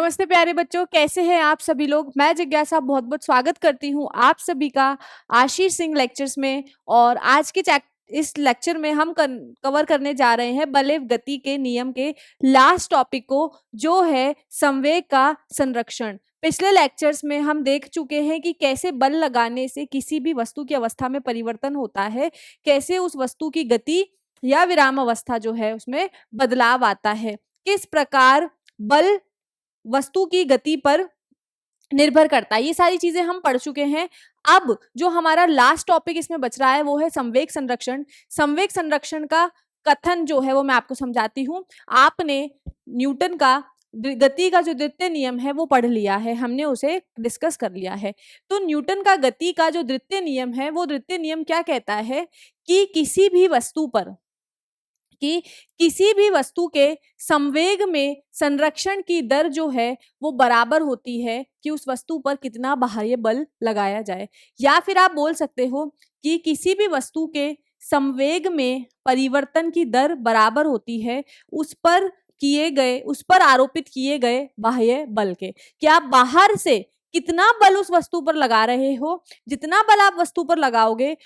नमस्ते प्यारे बच्चों, कैसे हैं आप सभी लोग। मैं जिज्ञासा बहुत बहुत स्वागत करती हूँ आप सभी का आशीष सिंह लेक्चर्स में। और आज के इस लेक्चर में हम कवर करने जा रहे हैं बल एवं गति के नियम के लास्ट टॉपिक को, जो है संवेग का संरक्षण। पिछले लेक्चर्स में हम देख चुके हैं कि कैसे बल लगाने से किसी भी वस्तु की अवस्था में परिवर्तन होता है, कैसे उस वस्तु की गति या विराम अवस्था जो है उसमें बदलाव आता है, किस प्रकार बल वस्तु की गति पर निर्भर करता है। ये सारी चीजें हम पढ़ चुके हैं। अब जो हमारा लास्ट टॉपिक इसमें बच रहा है वो है संवेग संरक्षण। संवेग संरक्षण का कथन जो है वो मैं आपको समझाती हूँ। आपने न्यूटन का गति का जो द्वितीय नियम है वो पढ़ लिया है, हमने उसे डिस्कस कर लिया है। तो न्यूटन का गति का जो द्वितीय नियम है वो द्वितीय नियम क्या कहता है कि किसी भी वस्तु पर कि किसी भी वस्तु के संवेग में संरक्षण की दर जो है वो बराबर होती है कि उस वस्तु पर कितना बाह्य बल लगाया जाए। या फिर आप बोल सकते हो कि किसी भी वस्तु के संवेग में परिवर्तन की दर बराबर होती है उस पर आरोपित किए गए बाह्य बल के। कि आप बाहर से कितना बल उस वस्तु पर लगा रहे हो, जितना बल आप वस्तु पर लगाओगे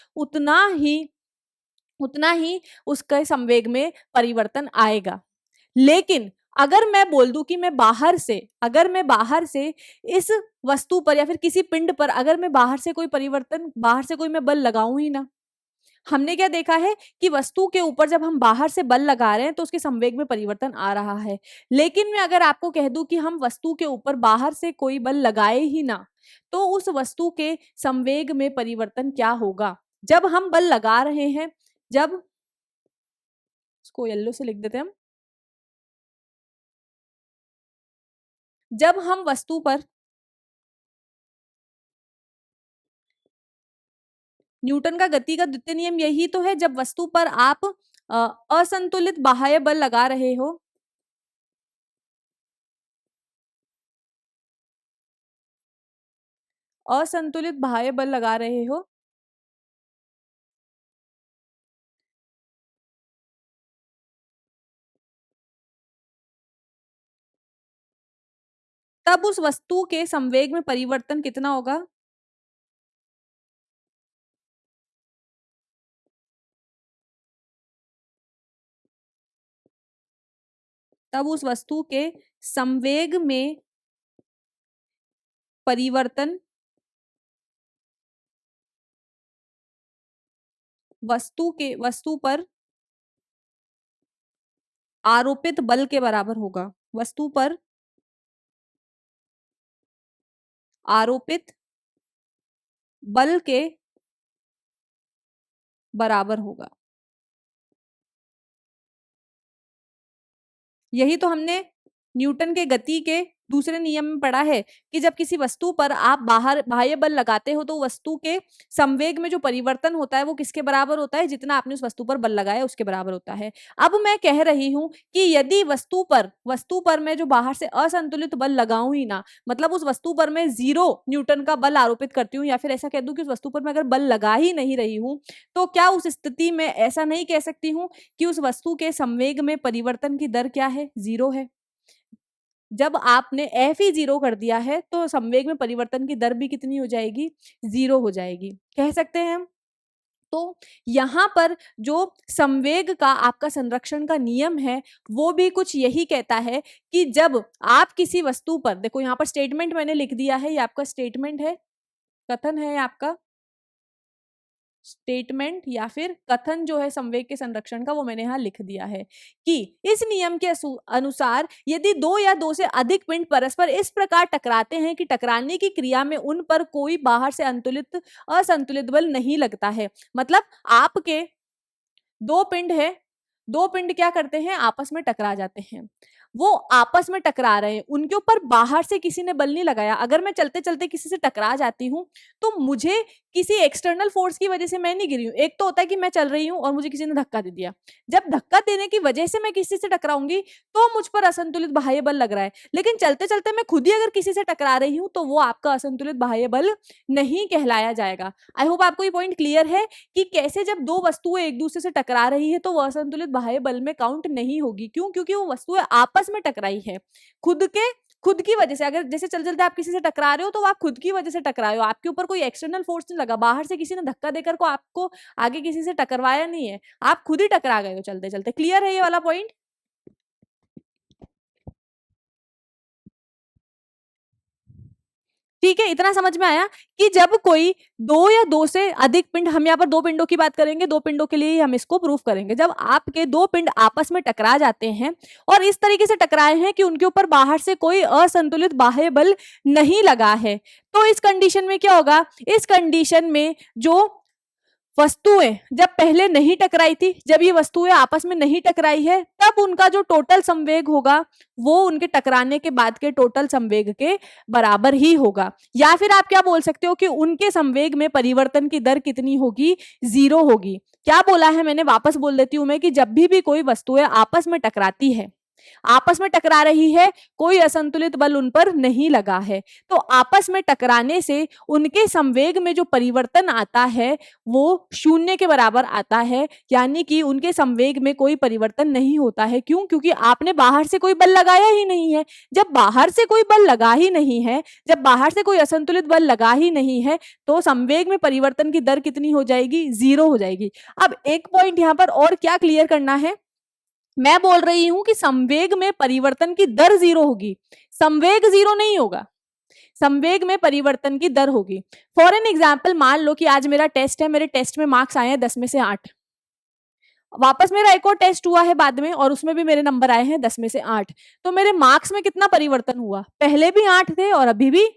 उतना ही उसके संवेग में परिवर्तन आएगा। लेकिन अगर मैं बोल दूं कि अगर मैं बाहर से इस वस्तु पर या फिर किसी पिंड पर अगर मैं बाहर से कोई मैं बल लगाऊं ही ना, हमने क्या देखा है कि वस्तु के ऊपर जब हम बाहर से बल लगा रहे हैं तो उसके संवेग में परिवर्तन आ रहा है। लेकिन मैं अगर आपको कह दूं कि हम वस्तु के ऊपर बाहर से कोई बल लगाए ही ना, तो उस वस्तु के संवेग में परिवर्तन क्या होगा। जब हम बल लगा रहे हैं, जब इसको येलो से लिख देते हैं हम, जब हम वस्तु पर न्यूटन का गति का द्वितीय नियम यही तो है, जब वस्तु पर आप असंतुलित बाह्य बल लगा रहे हो, असंतुलित बाह्य बल लगा रहे हो, तब उस वस्तु के संवेग में परिवर्तन कितना होगा। तब उस वस्तु के संवेग में परिवर्तन वस्तु पर आरोपित बल के बराबर होगा। वस्तु पर आरोपित बल के बराबर होगा। यही तो हमने न्यूटन के गति के दूसरे नियम में पढ़ा है कि जब किसी वस्तु पर आप बाह्य बल लगाते हो तो वस्तु के संवेग में जो परिवर्तन होता है वो किसके बराबर होता है, जितना आपने उस वस्तु पर बल लगाया उसके बराबर होता है। अब मैं कह रही हूं कि यदि वस्तु पर मैं जो बाहर से असंतुलित बल लगाऊं ही ना, मतलब उस वस्तु पर मैं 0 न्यूटन का बल आरोपित करती हूँ, या फिर ऐसा कह दूं कि उस वस्तु पर मैं अगर बल लगा ही नहीं रही हूं, तो क्या उस स्थिति में ऐसा नहीं कह सकती हूँ कि उस वस्तु के संवेग में परिवर्तन की दर क्या है, 0 है। जब आपने एफ ही 0 कर दिया है तो संवेग में परिवर्तन की दर भी कितनी हो जाएगी, 0 हो जाएगी, कह सकते हैं हम। तो यहाँ पर जो संवेग का आपका संरक्षण का नियम है वो भी कुछ यही कहता है कि जब आप किसी वस्तु पर, देखो यहाँ पर स्टेटमेंट मैंने लिख दिया है, ये आपका स्टेटमेंट है, कथन है आपका स्टेटमेंट या फिर कथन जो है संवेग के संरक्षण का, वो मैंने यहाँ लिख दिया है कि इस नियम के अनुसार यदि 2 या 2 से अधिक पिंड परस्पर इस प्रकार टकराते हैं कि टकराने की क्रिया में उन पर कोई बाहर से असंतुलित बल नहीं लगता है। मतलब आपके 2 पिंड है, 2 पिंड क्या करते हैं, आपस में टकरा जाते हैं। वो आपस में टकरा रहे हैं, उनके ऊपर बाहर से किसी ने बल नहीं लगाया। अगर मैं चलते चलते किसी से टकरा जाती हूँ तो मुझे किसी एक्सटर्नल फोर्स की वजह से मैं नहीं गिरी हूँ। एक तो होता है कि मैं चल रही हूँ और मुझे किसी ने धक्का दे दिया, जब धक्का देने की वजह से मैं किसी से टकराऊंगी तो मुझ पर असंतुलित बाह्य बल लग रहा है। लेकिन चलते चलते मैं खुद ही अगर किसी से टकरा रही हूँ तो वो आपका असंतुलित बाह्य बल नहीं कहलाया जाएगा। आई होप आपको ये पॉइंट क्लियर है कि कैसे जब 2 वस्तुएं एक दूसरे से टकरा रही है तो वो असंतुलित बाह्य बल में काउंट नहीं होगी। क्यों? क्योंकि वो वस्तुएं आपस में टकराई है, खुद के खुद की वजह से, अगर जैसे चल चलते आप किसी से टकरा रहे हो तो आप खुद की वजह से टकराए हो, आपके ऊपर कोई एक्सटर्नल फोर्स नहीं लगा, बाहर से किसी ने धक्का देकर को आपको आगे किसी से टकरवाया नहीं है, आप खुद ही टकरा गए हो चलते चलते। क्लियर है ये वाला पॉइंट? ठीक है, इतना समझ में आया कि जब कोई दो या दो से अधिक पिंड, हम यहाँ पर दो पिंडों की बात करेंगे, दो पिंडों के लिए ही हम इसको प्रूफ करेंगे, जब आपके दो पिंड आपस में टकरा जाते हैं और इस तरीके से टकराए हैं कि उनके ऊपर बाहर से कोई असंतुलित बाह्य बल नहीं लगा है, तो इस कंडीशन में क्या होगा, इस कंडीशन में जो वस्तुएं जब पहले नहीं टकराई थी, जब ये वस्तुएं आपस में नहीं टकराई है, तब उनका जो टोटल संवेग होगा वो उनके टकराने के बाद के टोटल संवेग के बराबर ही होगा। या फिर आप क्या बोल सकते हो कि उनके संवेग में परिवर्तन की दर कितनी होगी, 0 होगी। क्या बोला है मैंने, वापस बोल देती हूं मैं कि जब भी कोई वस्तुएं आपस में टकराती है, आपस में टकरा रही है, कोई असंतुलित बल उन पर नहीं लगा है, तो आपस में टकराने से उनके संवेग में जो परिवर्तन आता है वो 0 के बराबर आता है, यानी कि उनके संवेग में कोई परिवर्तन नहीं होता है। क्यों? क्योंकि आपने बाहर से कोई बल लगाया ही नहीं है। जब बाहर से कोई बल लगा ही नहीं है, जब बाहर से कोई असंतुलित बल लगा ही नहीं है, तो संवेग में परिवर्तन की दर कितनी हो जाएगी, 0 हो जाएगी। अब एक पॉइंट यहां पर और क्या क्लियर करना है, मैं बोल रही हूं कि संवेग में परिवर्तन की दर 0 होगी, संवेग 0 नहीं होगा, संवेग में परिवर्तन की दर होगी। फॉर एन एग्जाम्पल, मान लो कि आज मेरा टेस्ट है, मेरे टेस्ट में मार्क्स आए हैं 10 में से 8, वापस मेरा एक और टेस्ट हुआ है बाद में और उसमें भी मेरे नंबर आए हैं 10 में से 8, तो मेरे मार्क्स में कितना परिवर्तन हुआ, पहले भी 8 थे और अभी भी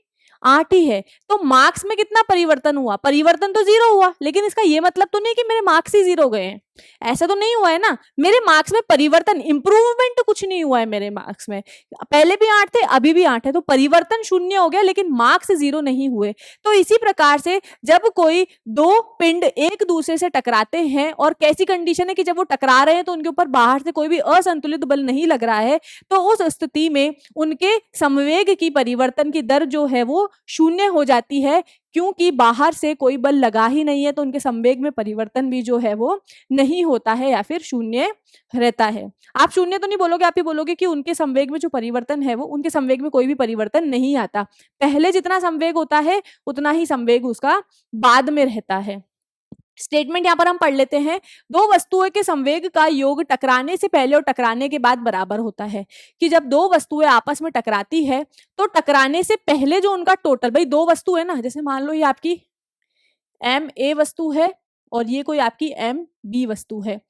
8 ही है, तो मार्क्स में कितना परिवर्तन हुआ, परिवर्तन तो 0 हुआ, लेकिन इसका ये मतलब तो नहीं कि मेरे मार्क्स ही 0 गए हैं, ऐसा तो नहीं हुआ है ना, मेरे मार्क्स में परिवर्तन, इंप्रूवमेंट कुछ नहीं हुआ है मेरे मार्क्स में, पहले भी 8 थे अभी भी 8 है, तो परिवर्तन 0 हो गया लेकिन मार्क्स 0 नहीं हुए। तो इसी प्रकार से जब कोई दो पिंड एक दूसरे से टकराते हैं और कैसी कंडीशन है कि जब वो टकरा रहे हैं तो उनके ऊपर बाहर से कोई भी असंतुलित बल नहीं लग रहा है, तो उस स्थिति में उनके संवेग की परिवर्तन की दर जो है वो 0 हो जाती है, क्योंकि बाहर से कोई बल लगा ही नहीं है, तो उनके संवेग में परिवर्तन भी जो है वो नहीं होता है या फिर 0 रहता है। आप 0 तो नहीं बोलोगे, आप ही बोलोगे कि उनके संवेग में जो परिवर्तन है वो, उनके संवेग में कोई भी परिवर्तन नहीं आता, पहले जितना संवेग होता है उतना ही संवेग उसका बाद में रहता है। स्टेटमेंट यहां पर हम पढ़ लेते हैं, दो वस्तुओं के संवेग का योग टकराने से पहले और टकराने के बाद बराबर होता है, कि जब दो वस्तुएं आपस में टकराती है तो टकराने से पहले जो उनका टोटल, भाई दो वस्तु है ना, जैसे मान लो ये आपकी एम ए वस्तु है और ये कोई आपकी एम बी वस्तु है,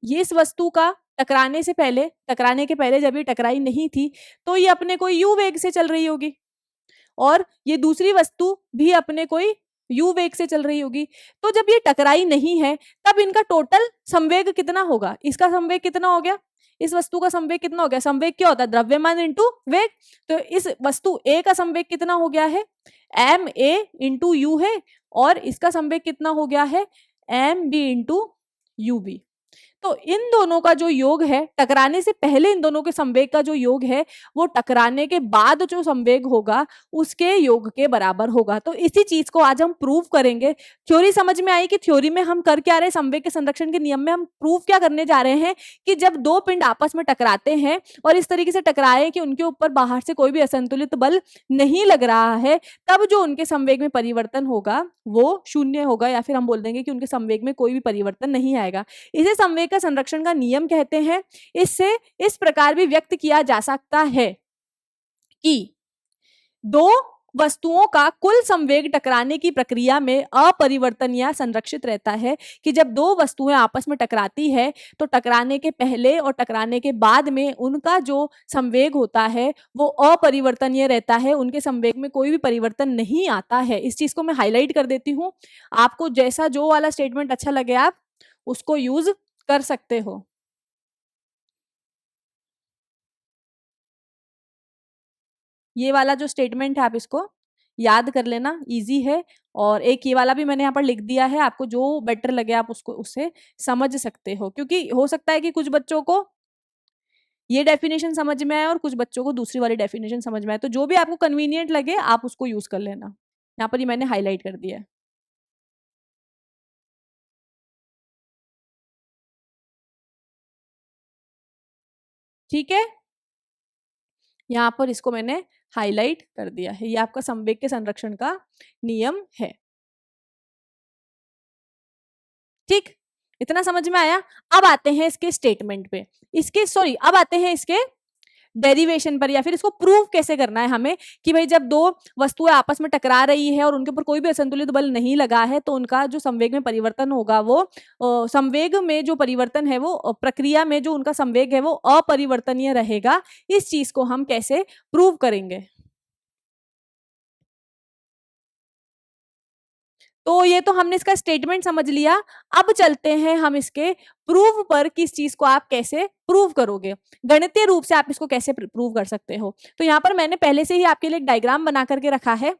ये इस वस्तु का टकराने से पहले, टकराने के पहले जब ये टकराई नहीं थी तो ये अपने कोई यू वेग से चल रही होगी और ये दूसरी वस्तु भी अपने कोई यू वेग से चल रही होगी, तो जब ये टकराई नहीं है तब इनका टोटल संवेग कितना होगा, इसका संवेग कितना हो गया, इस वस्तु का संवेग कितना हो गया, संवेग क्या होता है, द्रव्यमान इंटू वेग, तो इस वस्तु ए का संवेग कितना हो गया है, एम ए इंटू यू है, और इसका संवेग कितना हो गया है, M B into U B. तो इन दोनों का जो योग है, टकराने से पहले इन दोनों के संवेग का जो योग है वो टकराने के बाद जो संवेग होगा उसके योग के बराबर होगा। तो इसी चीज को आज हम प्रूव करेंगे। थ्योरी समझ में आई कि थ्योरी में हम कर क्या रहे हैं, संवेग के संरक्षण के नियम में हम प्रूव क्या करने जा रहे हैं कि जब दो पिंड आपस में टकराते हैं और इस तरीके से टकराए कि उनके ऊपर बाहर से कोई भी असंतुलित बल नहीं लग रहा है, तब जो उनके संवेग में परिवर्तन होगा वो 0 होगा, या फिर हम बोल देंगे कि उनके संवेग में कोई भी परिवर्तन नहीं आएगा। इसे संवेग का संरक्षण का नियम कहते हैं। इससे इस प्रकार भी व्यक्त किया जा सकता है कि दो वस्तुओं का कुल संवेग टकराने की प्रक्रिया में अपरिवर्तन या संरक्षित रहता है, कि जब दो वस्तुएं आपस में टकराती है तो टकराने के पहले और टकराने के बाद में उनका जो संवेग होता है वो अपरिवर्तनीय रहता है, उनके संवेग में कोई भी परिवर्तन नहीं आता है। इस चीज को मैं हाईलाइट कर देती हूँ, आपको जैसा जो वाला स्टेटमेंट अच्छा लगे आप उसको यूज कर सकते हो। ये वाला जो स्टेटमेंट है आप इसको याद कर लेना, इजी है, और एक ये वाला भी मैंने यहाँ पर लिख दिया है, आपको जो बेटर लगे आप उसको उससे समझ सकते हो, क्योंकि हो सकता है कि कुछ बच्चों को ये डेफिनेशन समझ में आए और कुछ बच्चों को दूसरी वाली डेफिनेशन समझ में आए, तो जो भी आपको कन्वीनियंट लगे आप उसको यूज कर लेना। यहाँ पर ये मैंने हाईलाइट कर दिया है। ठीक है, यहाँ पर इसको मैंने हाईलाइट कर दिया है। ये आपका संवेग के संरक्षण का नियम है। ठीक, इतना समझ में आया। अब आते हैं इसके स्टेटमेंट पे, अब आते हैं इसके डेरिवेशन पर, या फिर इसको प्रूव कैसे करना है हमें कि भाई जब दो वस्तुएं आपस में टकरा रही है और उनके ऊपर कोई भी असंतुलित बल नहीं लगा है तो उनका जो संवेग में परिवर्तन होगा वो संवेग में जो परिवर्तन है वो प्रक्रिया में जो उनका संवेग है वो अपरिवर्तनीय रहेगा। इस चीज को हम कैसे प्रूव करेंगे? तो ये तो हमने इसका स्टेटमेंट समझ लिया। अब चलते हैं हम इसके प्रूव पर, किस चीज को आप कैसे प्रूव करोगे, गणितीय रूप से आप इसको कैसे प्रूव कर सकते हो। तो यहाँ पर मैंने पहले से ही आपके लिए एक डायग्राम बना करके रखा है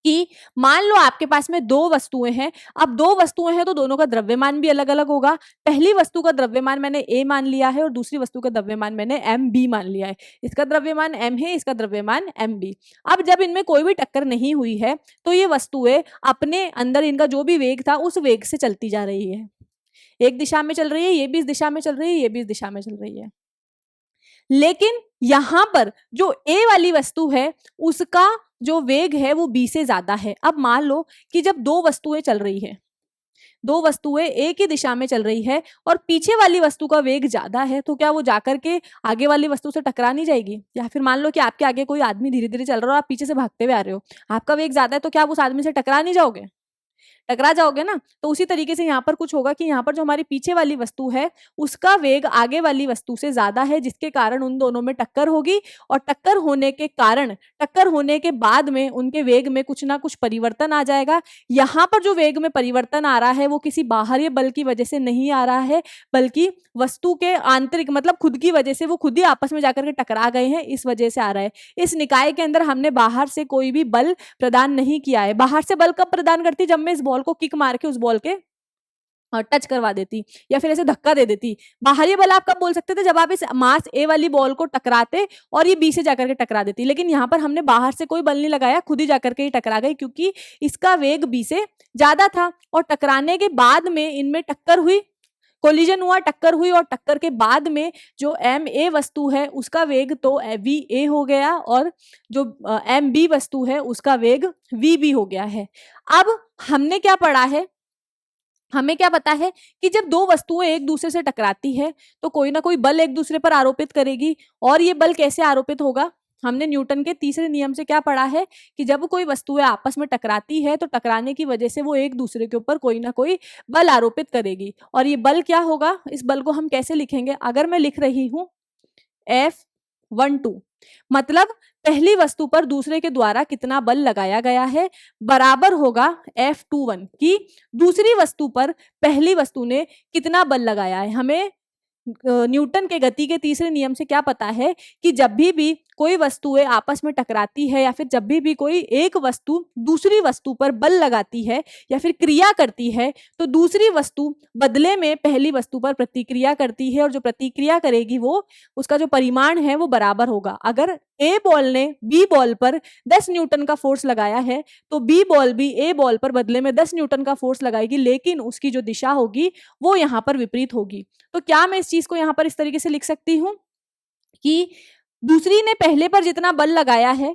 कि मान लो आपके पास में दो वस्तुएं हैं। अब दो वस्तुएं हैं तो दोनों का द्रव्यमान भी अलग अलग होगा। पहली वस्तु का द्रव्यमान मैंने ए मान लिया है और दूसरी वस्तु का द्रव्यमान मैंने एम बी मान लिया है। इसका द्रव्यमान एम है, इसका द्रव्यमान एम बी। अब जब इनमें कोई भी टक्कर नहीं हुई है तो ये वस्तुएं अपने अंदर इनका जो भी वेग था उस वेग से चलती जा रही है। एक दिशा में चल रही है, ये भी इस दिशा में चल रही है, ये भी इस दिशा में चल रही है। लेकिन यहां पर जो ए वाली वस्तु है उसका जो वेग है वो बी से ज्यादा है। अब मान लो कि जब दो वस्तुएं चल रही है, दो वस्तुएं एक ही दिशा में चल रही है और पीछे वाली वस्तु का वेग ज्यादा है, तो क्या वो जाकर के आगे वाली वस्तु से टकरा नहीं जाएगी? या फिर मान लो कि आपके आगे कोई आदमी धीरे धीरे चल रहा है और आप पीछे से भागते हुए आ रहे हो, आपका वेग ज्यादा है, तो क्या आप उस आदमी से टकरा नहीं जाओगे? टकरा जाओगे ना। तो उसी तरीके से यहाँ पर कुछ होगा कि यहाँ पर जो हमारी पीछे वाली वस्तु है उसका वेग आगे वाली वस्तु से ज्यादा है, जिसके कारण उन दोनों में टक्कर होगी और टक्कर होने के कारण, टक्कर होने के बाद में उनके वेग में कुछ ना कुछ परिवर्तन आ जाएगा। यहाँ पर जो वेग में परिवर्तन आ रहा है वो किसी बाहरी बल की वजह से नहीं आ रहा है, बल्कि वस्तु के आंतरिक मतलब खुद की वजह से, वो खुद ही आपस में जाकर के टकरा गए हैं, इस वजह से आ रहा है। इस निकाय के अंदर हमने बाहर से कोई भी बल प्रदान नहीं किया है। बाहर से बल कब प्रदान करती? जब मैं इस बॉल को किक मार के उस बॉल के टच करवा देती या फिर ऐसे धक्का दे देती। बाहरी बल आप कब बोल सकते थे? जब आप इस मास ए वाली बॉल को टकराते और ये बी से जाकर के टकरा देती। लेकिन यहाँ पर हमने बाहर से कोई बल नहीं लगाया, खुद ही जाकर के ये टकरा गई, क्योंकि इसका वेग बी से ज्यादा था। और टकराने के बाद में इनमें टक्कर हुई, कोलिजन हुआ, टक्कर हुई, और टक्कर के बाद में जो एम ए वस्तु है उसका वेग तो वी ए हो गया और जो एम बी वस्तु है उसका वेग वी बी हो गया है। अब हमने क्या पढ़ा है, हमें क्या पता है कि जब दो वस्तुएं एक दूसरे से टकराती है तो कोई ना कोई बल एक दूसरे पर आरोपित करेगी। और ये बल कैसे आरोपित होगा? हमने न्यूटन के तीसरे नियम से क्या पढ़ा है कि जब कोई वस्तुएं आपस में टकराती है तो टकराने की वजह से वो एक दूसरे के ऊपर कोई ना कोई बल आरोपित करेगी। और ये बल क्या होगा, इस बल को हम कैसे लिखेंगे? अगर मैं लिख रही हूं F12, मतलब पहली वस्तु पर दूसरे के द्वारा कितना बल लगाया गया है बराबर होगा F21 की दूसरी वस्तु पर पहली वस्तु ने कितना बल लगाया है। हमें न्यूटन के गति के तीसरे नियम से क्या पता है कि जब भी कोई वस्तुएं आपस में टकराती है या फिर जब भी कोई एक वस्तु दूसरी वस्तु पर बल लगाती है या फिर क्रिया करती है तो दूसरी वस्तु बदले में पहली वस्तु पर प्रतिक्रिया करती है, और जो प्रतिक्रिया करेगी वो उसका जो परिमाण है वो बराबर होगा। अगर ए बॉल ने बी बॉल पर 10 न्यूटन का फोर्स लगाया है तो बी बॉल भी ए बॉल पर बदले में 10 न्यूटन का फोर्स लगाएगी, लेकिन उसकी जो दिशा होगी वो यहाँ पर विपरीत होगी। तो क्या मैं इस चीज को यहाँ पर इस तरीके से लिख सकती हूँ कि दूसरी ने पहले पर जितना बल लगाया है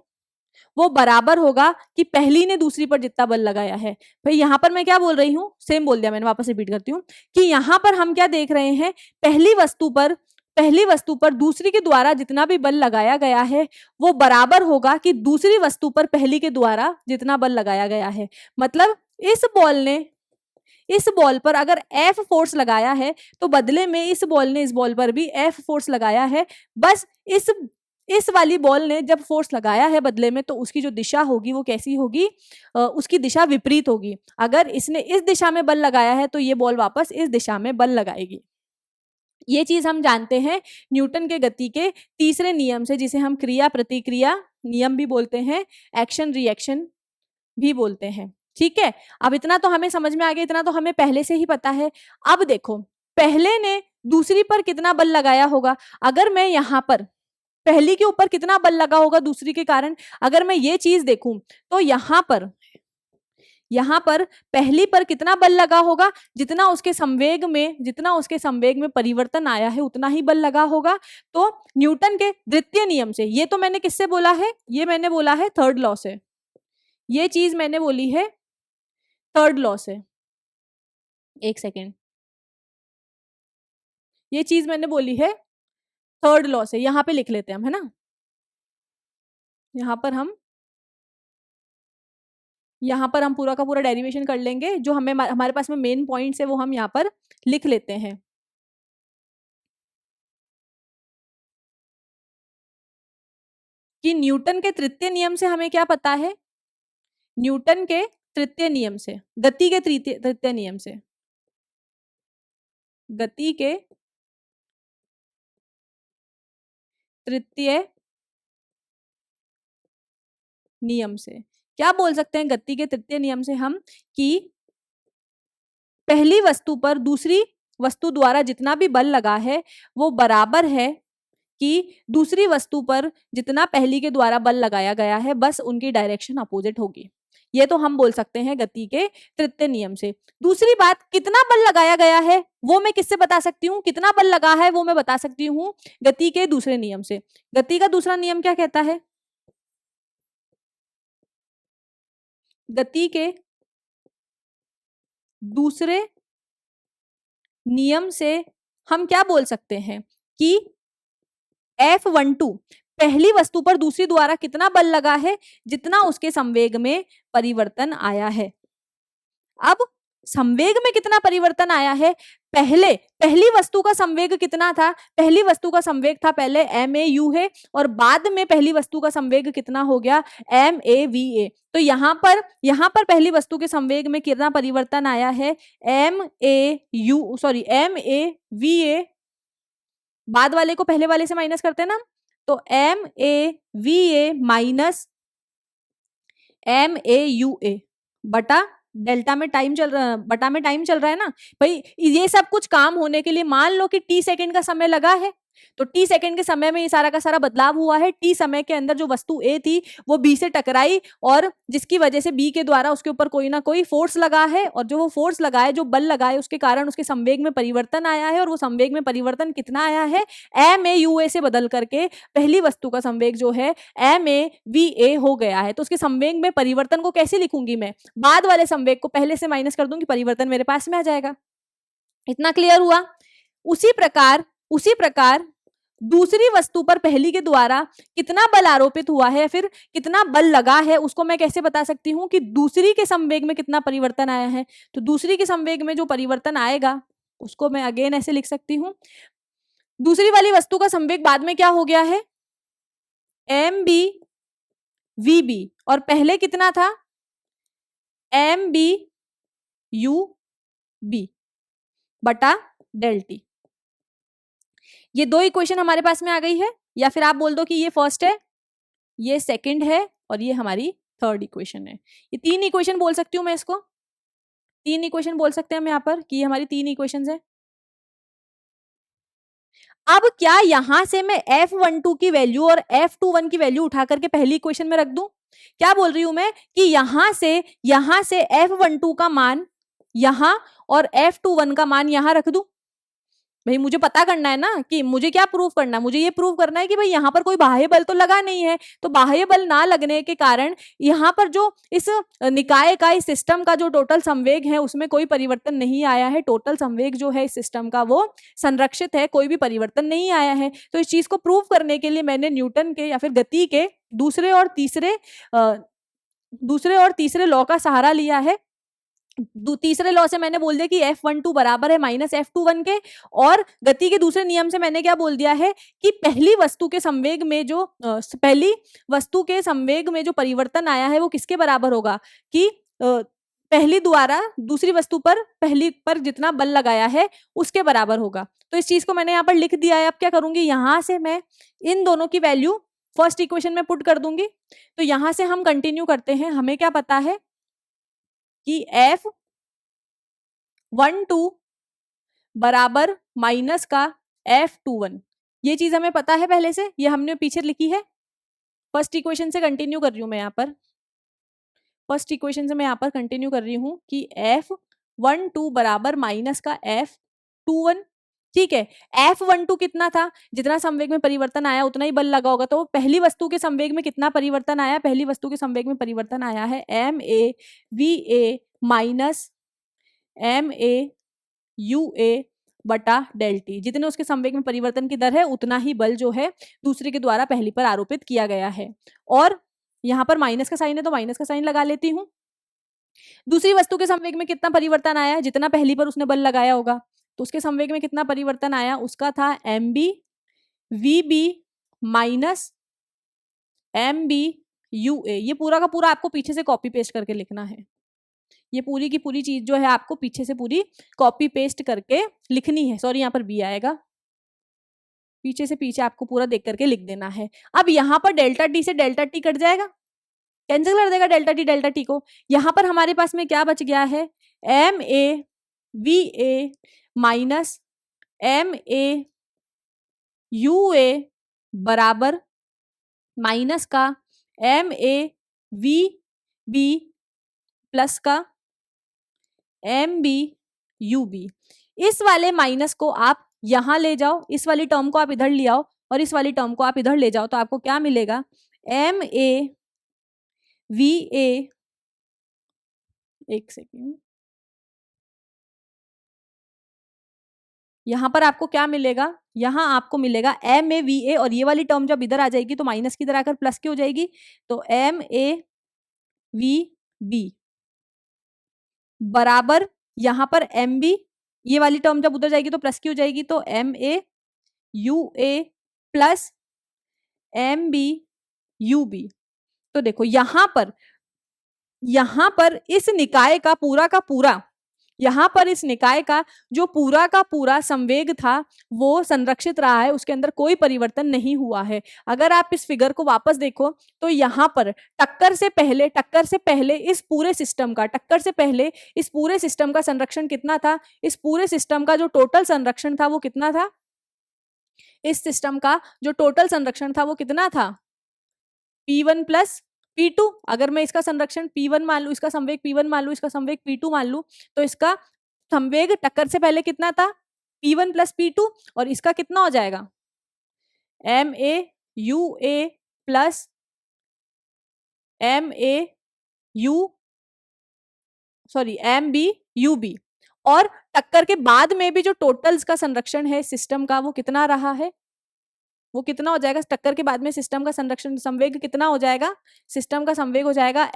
वो बराबर होगा कि पहली ने दूसरी पर जितना बल लगाया है। भाई यहाँ पर मैं क्या बोल रही हूँ, सेम बोल दिया मैंने, वापस रिपीट करती हूँ कि यहाँ पर हम क्या देख रहे हैं, पहली वस्तु पर दूसरी के द्वारा जितना भी बल लगाया गया है वो बराबर होगा कि दूसरी वस्तु पर पहली के द्वारा जितना बल लगाया गया है। मतलब इस बॉल पर अगर F फोर्स लगाया है तो बदले में इस बॉल ने इस बॉल पर भी F फोर्स लगाया है। बस इस वाली बॉल ने जब फोर्स लगाया है बदले में तो उसकी जो दिशा होगी वो कैसी होगी, उसकी दिशा विपरीत होगी। अगर इसने इस दिशा में बल लगाया है तो ये बॉल वापस इस दिशा में बल लगाएगी। ये चीज हम जानते हैं न्यूटन के गति के तीसरे नियम से, जिसे हम क्रिया प्रतिक्रिया नियम भी बोलते हैं, एक्शन रिएक्शन भी बोलते हैं। ठीक है, अब इतना तो हमें समझ में आ गया, इतना तो हमें पहले से ही पता है। अब देखो, पहले ने दूसरी पर कितना बल लगाया होगा। अगर मैं यहाँ पर पहली के ऊपर कितना बल लगा होगा दूसरी के कारण, अगर मैं ये चीज देखूं तो यहाँ पर यहाँ पर पहली पर कितना बल लगा होगा, जितना उसके संवेग में परिवर्तन आया है उतना ही बल लगा होगा। तो न्यूटन के द्वितीय नियम से, ये तो मैंने किससे बोला है, ये मैंने बोला है थर्ड लॉ से, ये चीज मैंने बोली है थर्ड लॉ से। एक सेकेंड, ये चीज मैंने बोली है थर्ड लॉ से, यहां पे लिख लेते हैं हम, है ना। यहाँ पर हम पूरा का पूरा डेरिवेशन कर लेंगे, जो हमें हमारे पास में मेन पॉइंट्स है वो हम यहाँ पर लिख लेते हैं। कि न्यूटन के तृतीय नियम से हमें क्या पता है, न्यूटन के तृतीय नियम से, गति के तृतीय नियम से, गति के तृतीय नियम से क्या बोल सकते हैं, गति के तृतीय नियम से हम, कि पहली वस्तु पर दूसरी वस्तु द्वारा जितना भी बल लगा है वो बराबर है कि दूसरी वस्तु पर जितना पहली के द्वारा बल लगाया गया है, बस उनकी डायरेक्शन अपोजिट होगी। ये तो हम बोल सकते हैं गति के तृतीय नियम से। दूसरी बात, कितना बल लगाया गया है वो मैं किससे बता सकती हूँ, कितना बल लगा है वो मैं बता सकती हूँ गति के दूसरे नियम से। गति का दूसरा नियम क्या कहता है, गति के दूसरे नियम से हम क्या बोल सकते हैं कि F12 पहली वस्तु पर दूसरी द्वारा कितना बल लगा है, जितना उसके संवेग में परिवर्तन आया है। अब संवेग में कितना परिवर्तन आया है, पहली वस्तु का संवेग कितना था, पहली वस्तु का संवेग था पहले MAU है, और बाद में पहली वस्तु का संवेग कितना हो गया MAVA। तो यहाँ पर पहली वस्तु के संवेग में कितना परिवर्तन आया है, MAVA, बाद वाले को पहले वाले से माइनस करते हैं ना, तो MAVA माइनस MAUA बटा डेल्टा में टाइम चल रहा है, बटा में टाइम चल रहा है ना भाई। ये सब कुछ काम होने के लिए मान लो कि T सेकंड का समय लगा है, तो T सेकंड के समय में ये सारा का सारा बदलाव हुआ है। T समय के अंदर जो वस्तु A थी वो B से टकराई, और जिसकी वजह से B के द्वारा उसके ऊपर कोई ना कोई फोर्स लगा है, और जो वो फोर्स लगा है, जो बल लगा है, उसके कारण उसके संवेग में परिवर्तन आया है। और वो संवेग में परिवर्तन कितना आया है, MAUA से बदल करके पहली वस्तु का संवेग जो है MAVA हो गया है। तो उसके संवेग में परिवर्तन को कैसे लिखूंगी मैं, बाद वाले संवेग को पहले से माइनस कर दूंगी, परिवर्तन मेरे पास में आ जाएगा। इतना क्लियर हुआ। उसी प्रकार दूसरी वस्तु पर पहली के द्वारा कितना बल आरोपित हुआ है, फिर कितना बल लगा है, उसको मैं कैसे बता सकती हूँ कि दूसरी के संवेग में कितना परिवर्तन आया है। तो दूसरी के संवेग में जो परिवर्तन आएगा उसको मैं अगेन ऐसे लिख सकती हूँ, दूसरी वाली वस्तु का संवेग बाद में क्या हो गया है MBVB, और पहले कितना था MBUB बटा डेल टी। ये दो इक्वेशन हमारे पास में आ गई है, या फिर आप बोल दो कि ये फर्स्ट है, ये सेकंड है, और ये हमारी थर्ड इक्वेशन है। ये तीन इक्वेशन बोल सकती हूँ मैं, इसको तीन इक्वेशन बोल सकते हैं हम यहाँ पर कि ये हमारी तीन इक्वेशंस है। अब क्या यहां से मैं F12 की वैल्यू और F21 की वैल्यू उठा करके पहली इक्वेशन में रख दूं, क्या बोल रही हूं मैं कि यहां से F12 का मान यहां और F21 का मान यहां रख दूं। भाई मुझे पता करना है ना कि मुझे क्या प्रूव करना है, मुझे ये प्रूव करना है कि भाई यहाँ पर कोई बाह्य बल तो लगा नहीं है। तो बाह्य बल ना लगने के कारण यहाँ पर जो इस निकाय का, इस सिस्टम का जो टोटल संवेग है उसमें कोई परिवर्तन नहीं आया है। टोटल संवेग जो है इस सिस्टम का वो संरक्षित है, कोई भी परिवर्तन नहीं आया है। तो इस चीज को प्रूव करने के लिए मैंने न्यूटन के या फिर गति के दूसरे और तीसरे लॉ का सहारा लिया है। तीसरे लॉ से मैंने बोल दिया कि F12 बराबर है माइनस F21 के, और गति के दूसरे नियम से मैंने क्या बोल दिया है कि पहली वस्तु के संवेग में जो परिवर्तन आया है वो किसके बराबर होगा, कि पहली द्वारा दूसरी वस्तु पर पहली पर जितना बल लगाया है उसके बराबर होगा। तो इस चीज को मैंने यहाँ पर लिख दिया है। अब क्या करूंगी, यहां से मैं इन दोनों की वैल्यू फर्स्ट इक्वेशन में पुट कर दूंगी। तो यहां से हम कंटिन्यू करते हैं। हमें क्या पता है कि F12 बराबर माइनस का F21, ये चीज हमें पता है पहले से, ये हमने पीछे लिखी है। फर्स्ट इक्वेशन से कंटिन्यू कर रही हूं मैं यहाँ पर। फर्स्ट इक्वेशन से मैं यहाँ पर कंटिन्यू कर रही हूँ कि F12 बराबर माइनस का F21। ठीक है, F12 कितना था, जितना संवेग में परिवर्तन आया उतना ही बल लगा होगा, तो पहली वस्तु के संवेग में कितना परिवर्तन आया, पहली वस्तु के संवेग में परिवर्तन आया है MAVA माइनस MAUA बटा डेल टी। जितने उसके संवेग में परिवर्तन की दर है उतना ही बल जो है दूसरे के द्वारा पहली पर आरोपित किया गया है। और यहाँ पर माइनस का साइन है तो माइनस का साइन लगा लेती हूँ। दूसरी वस्तु के संवेग में कितना परिवर्तन आया, जितना पहली पर उसने बल लगाया होगा, तो उसके संवेग में कितना परिवर्तन आया, उसका था MB VB माइनस MBUA। ये पूरा का पूरा आपको पीछे से कॉपी पेस्ट करके लिखना है। ये पूरी की पूरी चीज जो है आपको पीछे से पूरी कॉपी पेस्ट करके लिखनी है। सॉरी, यहाँ पर बी आएगा, पीछे से पीछे आपको पूरा देख करके लिख देना है। अब यहाँ पर डेल्टा टी से डेल्टा टी कट जाएगा, कैंसिल कर देगा डेल्टा टी को। यहाँ पर हमारे पास में क्या बच गया है, MAVA माइनस MAUA बराबर माइनस का MAVB प्लस का MBUB। इस वाले माइनस को आप यहां ले जाओ, इस वाली टर्म को आप इधर ले आओ और इस वाली टर्म को आप इधर ले जाओ, तो आपको क्या मिलेगा, MAVA, एक सेकेंड, यहां पर आपको क्या मिलेगा, यहां आपको मिलेगा MAVA और ये वाली टर्म जब इधर आ जाएगी तो माइनस की इधर आकर प्लस की हो जाएगी, तो MAVB बराबर यहां पर MB, ये वाली टर्म जब उधर जाएगी तो प्लस की हो जाएगी, तो MAUA प्लस MBUB। तो देखो यहां पर इस निकाय का पूरा यहाँ पर इस निकाय का जो पूरा का पूरा संवेग था वो संरक्षित रहा है, उसके अंदर कोई परिवर्तन नहीं हुआ है। अगर आप इस फिगर को वापस देखो तो यहाँ पर टक्कर से पहले इस पूरे सिस्टम का संरक्षण कितना था, इस पूरे सिस्टम का जो टोटल संरक्षण था वो कितना था, इस सिस्टम का जो टोटल संरक्षण था वो कितना था, P1 प्लस P2। अगर मैं इसका संरक्षण P1 मान लू, इसका संवेग P1 मान लू, इसका संवेग P2 मान लू, तो इसका संवेग टक्कर से पहले कितना था, P1 प्लस P2, और इसका कितना हो जाएगा, MAUA प्लस MBUB। और टक्कर के बाद में भी जो टोटल्स का संरक्षण है सिस्टम का वो कितना रहा है, वो कितना हो जाएगा, टक्कर के बाद में सिस्टम का संरक्षण संवेग कितना हो जाएगा, सिस्टम का संवेग हो जाएगा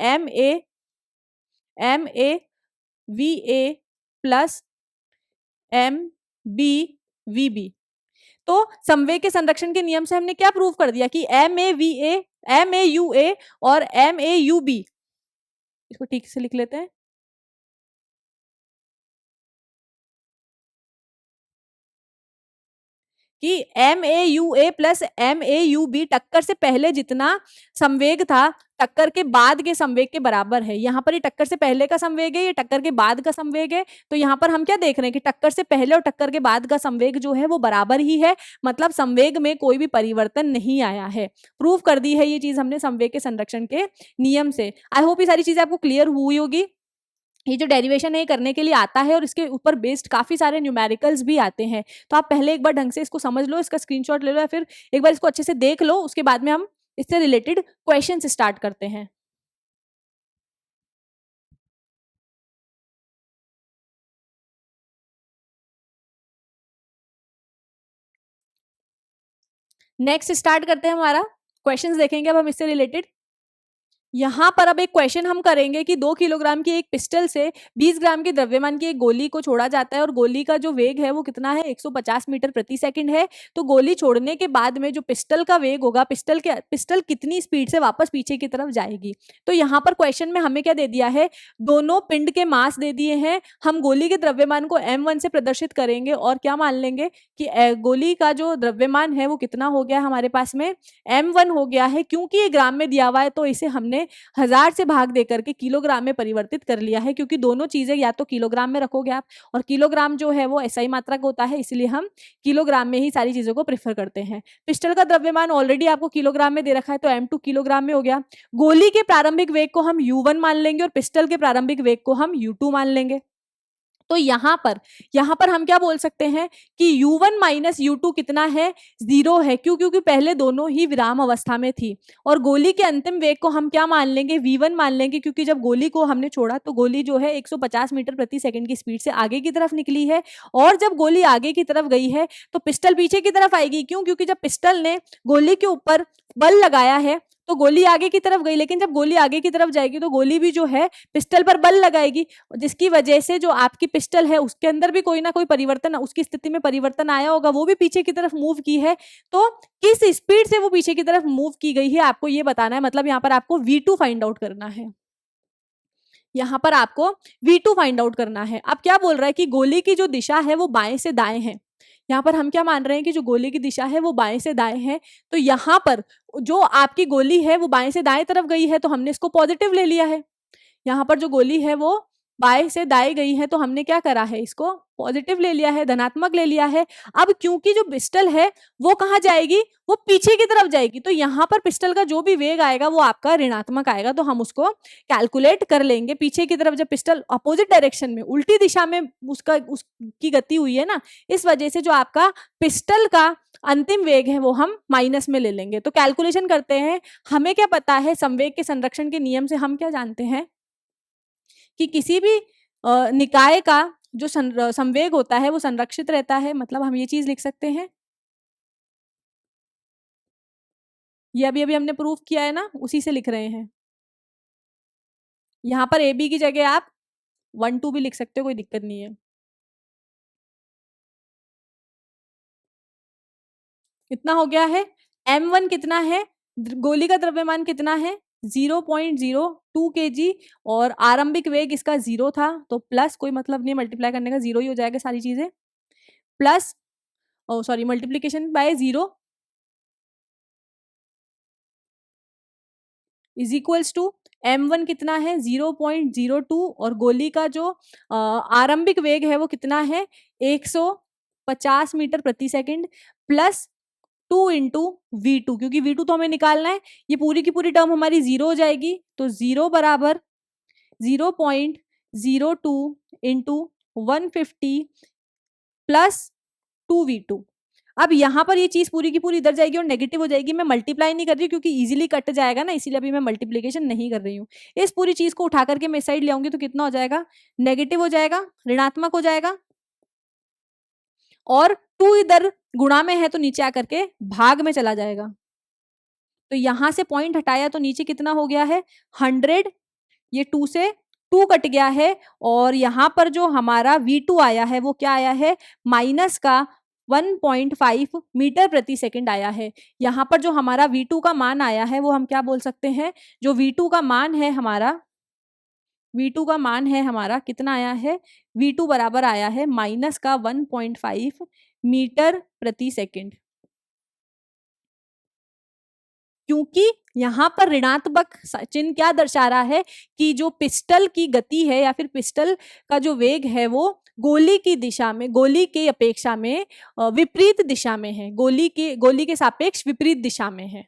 MAVA प्लस MBVB। तो संवेग के संरक्षण के नियम से हमने क्या प्रूव कर दिया कि MAVA, MAUA और MAUB, इसको ठीक से लिख लेते हैं, कि MAUA प्लस MAUB टक्कर से पहले जितना संवेग था टक्कर के बाद के संवेग के बराबर है। यहाँ पर ये टक्कर से पहले का संवेग है, ये टक्कर के बाद का संवेग है। तो यहाँ पर हम क्या देख रहे हैं कि टक्कर से पहले और टक्कर के बाद का संवेग जो है वो बराबर ही है, मतलब संवेग में कोई भी परिवर्तन नहीं आया है। प्रूव कर दी है ये चीज हमने संवेग के संरक्षण के नियम से। आई होप ये सारी चीजें आपको क्लियर हुई होगी। ये जो डेरिवेशन है ये करने के लिए आता है और इसके ऊपर बेस्ड काफी सारे न्यूमेरिकल्स भी आते हैं, तो आप पहले एक बार ढंग से इसको समझ लो, इसका स्क्रीनशॉट ले लो या फिर एक बार इसको अच्छे से देख लो, उसके बाद में हम इससे रिलेटेड क्वेश्चन स्टार्ट करते हैं। नेक्स्ट स्टार्ट करते हैं, हमारा क्वेश्चंस देखेंगे अब हम इससे रिलेटेड। यहाँ पर अब एक क्वेश्चन हम करेंगे कि 2 किलोग्राम की एक पिस्टल से 20 ग्राम के द्रव्यमान की एक गोली को छोड़ा जाता है और गोली का जो वेग है वो कितना है, 150 मीटर प्रति सेकंड है। तो गोली छोड़ने के बाद में जो पिस्टल का वेग होगा, पिस्टल कितनी स्पीड से वापस पीछे की तरफ जाएगी। तो यहाँ पर क्वेश्चन में हमें क्या दे दिया है, दोनों पिंड के मास दे दिए हैं। हम गोली के द्रव्यमान को m1 से प्रदर्शित करेंगे और क्या मान लेंगे कि गोली का जो द्रव्यमान है वो कितना हो गया हमारे पास में m1 हो गया है। क्योंकि ये ग्राम में दिया हुआ है तो इसे हमने हमने 1000 से भाग देकर के किलोग्राम में परिवर्तित कर लिया है, क्योंकि दोनों चीजें या तो किलोग्राम में रखोगे आप, और किलोग्राम जो है वो एसआई मात्रा का होता है, इसलिए हम किलोग्राम में ही सारी चीजों को प्रेफर करते हैं। पिस्टल का द्रव्यमान ऑलरेडी आपको किलोग्राम में दे रखा है, तो m2 किलोग्राम में हो गया। गोली के प्रारंभिक वेग को हम u1 मान लेंगे और पिस्टल के प्रारंभिक वेग को हम u2 मान लेंगे। तो यहां पर हम क्या बोल सकते हैं कि u1 माइनस u2 कितना है, 0 है। क्यों? क्योंकि पहले दोनों ही विराम अवस्था में थी। और गोली के अंतिम वेग को हम क्या मान लेंगे, v1 मान लेंगे, क्योंकि जब गोली को हमने छोड़ा तो गोली जो है 150 मीटर प्रति सेकंड की स्पीड से आगे की तरफ निकली है, और जब गोली आगे की तरफ गई है तो पिस्टल पीछे की तरफ आएगी। क्यों? क्योंकि जब पिस्टल ने गोली के ऊपर बल लगाया है तो गोली आगे की तरफ गई, लेकिन जब गोली आगे की तरफ जाएगी तो गोली भी जो है पिस्टल पर बल लगाएगी, जिसकी वजह से जो आपकी पिस्टल है उसके अंदर भी कोई ना कोई परिवर्तन, उसकी स्थिति में परिवर्तन आया होगा, वो भी पीछे की तरफ मूव की है। तो किस स्पीड से वो पीछे की तरफ मूव की गई है आपको ये बताना है। मतलब यहाँ पर आपको V2 फाइंड आउट करना है। यहाँ पर आपको V2 फाइंड आउट करना है। अब क्या बोल रहा है कि गोली की जो दिशा है वो बाएं से दाएं है। यहाँ पर हम क्या मान रहे हैं कि जो गोली की दिशा है वो बाएं से दाएं है, तो यहाँ पर जो आपकी गोली है वो बाएं से दाएं तरफ गई है, तो हमने इसको पॉजिटिव ले लिया है। यहाँ पर जो गोली है वो बाएं से दाएं गई है, तो हमने क्या करा है, इसको पॉजिटिव ले लिया है, धनात्मक ले लिया है। अब क्योंकि जो पिस्टल है वो कहाँ जाएगी, वो पीछे की तरफ जाएगी, तो यहाँ पर पिस्टल का जो भी वेग आएगा वो आपका ऋणात्मक आएगा, तो हम उसको कैलकुलेट कर लेंगे। पीछे की तरफ जब पिस्टल अपोजिट डायरेक्शन में, उल्टी दिशा में उसकी गति हुई है ना, इस वजह से जो आपका पिस्टल का अंतिम वेग है वो हम माइनस में ले लेंगे। तो कैलकुलेशन करते हैं। हमें क्या पता है, संवेग के संरक्षण के नियम से हम क्या जानते हैं कि किसी भी निकाय का जो संवेग होता है वो संरक्षित रहता है। मतलब हम ये चीज लिख सकते हैं, ये अभी अभी हमने प्रूफ किया है ना, उसी से लिख रहे हैं। यहाँ पर ए बी की जगह आप 1 2 भी लिख सकते हो, कोई दिक्कत नहीं है। कितना हो गया है, m1 कितना है, गोली का द्रव्यमान कितना है 0.02 kg, और आरंभिक वेग इसका 0 था, तो प्लस कोई मतलब नहीं, मल्टीप्लाई करने का 0 ही हो जाएगा सारी चीजें, plus sorry multiplication by 0 is equals to m1 कितना है 0.02, और गोली का जो आरंभिक वेग है वो कितना है 150 मीटर प्रति सेकंड, प्लस 2 इंटू V2, क्योंकि V2 तो हमें निकालना है। ये पूरी की पूरी टर्म हमारी 0 हो जाएगी, तो 0 बराबर 0.02 इंटू 150 प्लस 2V2। अब यहाँ पर ये चीज पूरी की पूरी इधर जाएगी और नेगेटिव हो जाएगी। मैं मल्टीप्लाई नहीं कर रही क्योंकि इजीली कट जाएगा ना, इसीलिए अभी मैं मल्टीप्लीकेशन नहीं कर रही हूँ। इस पूरी चीज को उठा करके मैं साइड ले आऊंगी तो कितना हो जाएगा, नेगेटिव हो जाएगा, ऋणात्मक हो जाएगा, और 2 इधर गुणा में है तो नीचे आकर के भाग में चला जाएगा। तो यहां से पॉइंट हटाया तो नीचे कितना हो गया है 100, ये 2 से 2 कट गया है, और यहाँ पर जो हमारा V2 आया है वो क्या आया है, माइनस का 1.5 मीटर प्रति सेकंड आया है। यहाँ पर जो हमारा V2 का मान आया है वो हम क्या बोल सकते हैं, जो V2 का मान है हमारा, V2 का मान है हमारा कितना आया है, V2 बराबर आया है माइनस का 1.5 मीटर प्रति सेकंड। क्योंकि यहाँ पर ऋणात्मक चिन्ह क्या दर्शा रहा है कि जो पिस्टल की गति है या फिर पिस्टल का जो वेग है वो गोली की दिशा में, गोली के अपेक्षा में विपरीत दिशा में है, गोली के सापेक्ष विपरीत दिशा में है।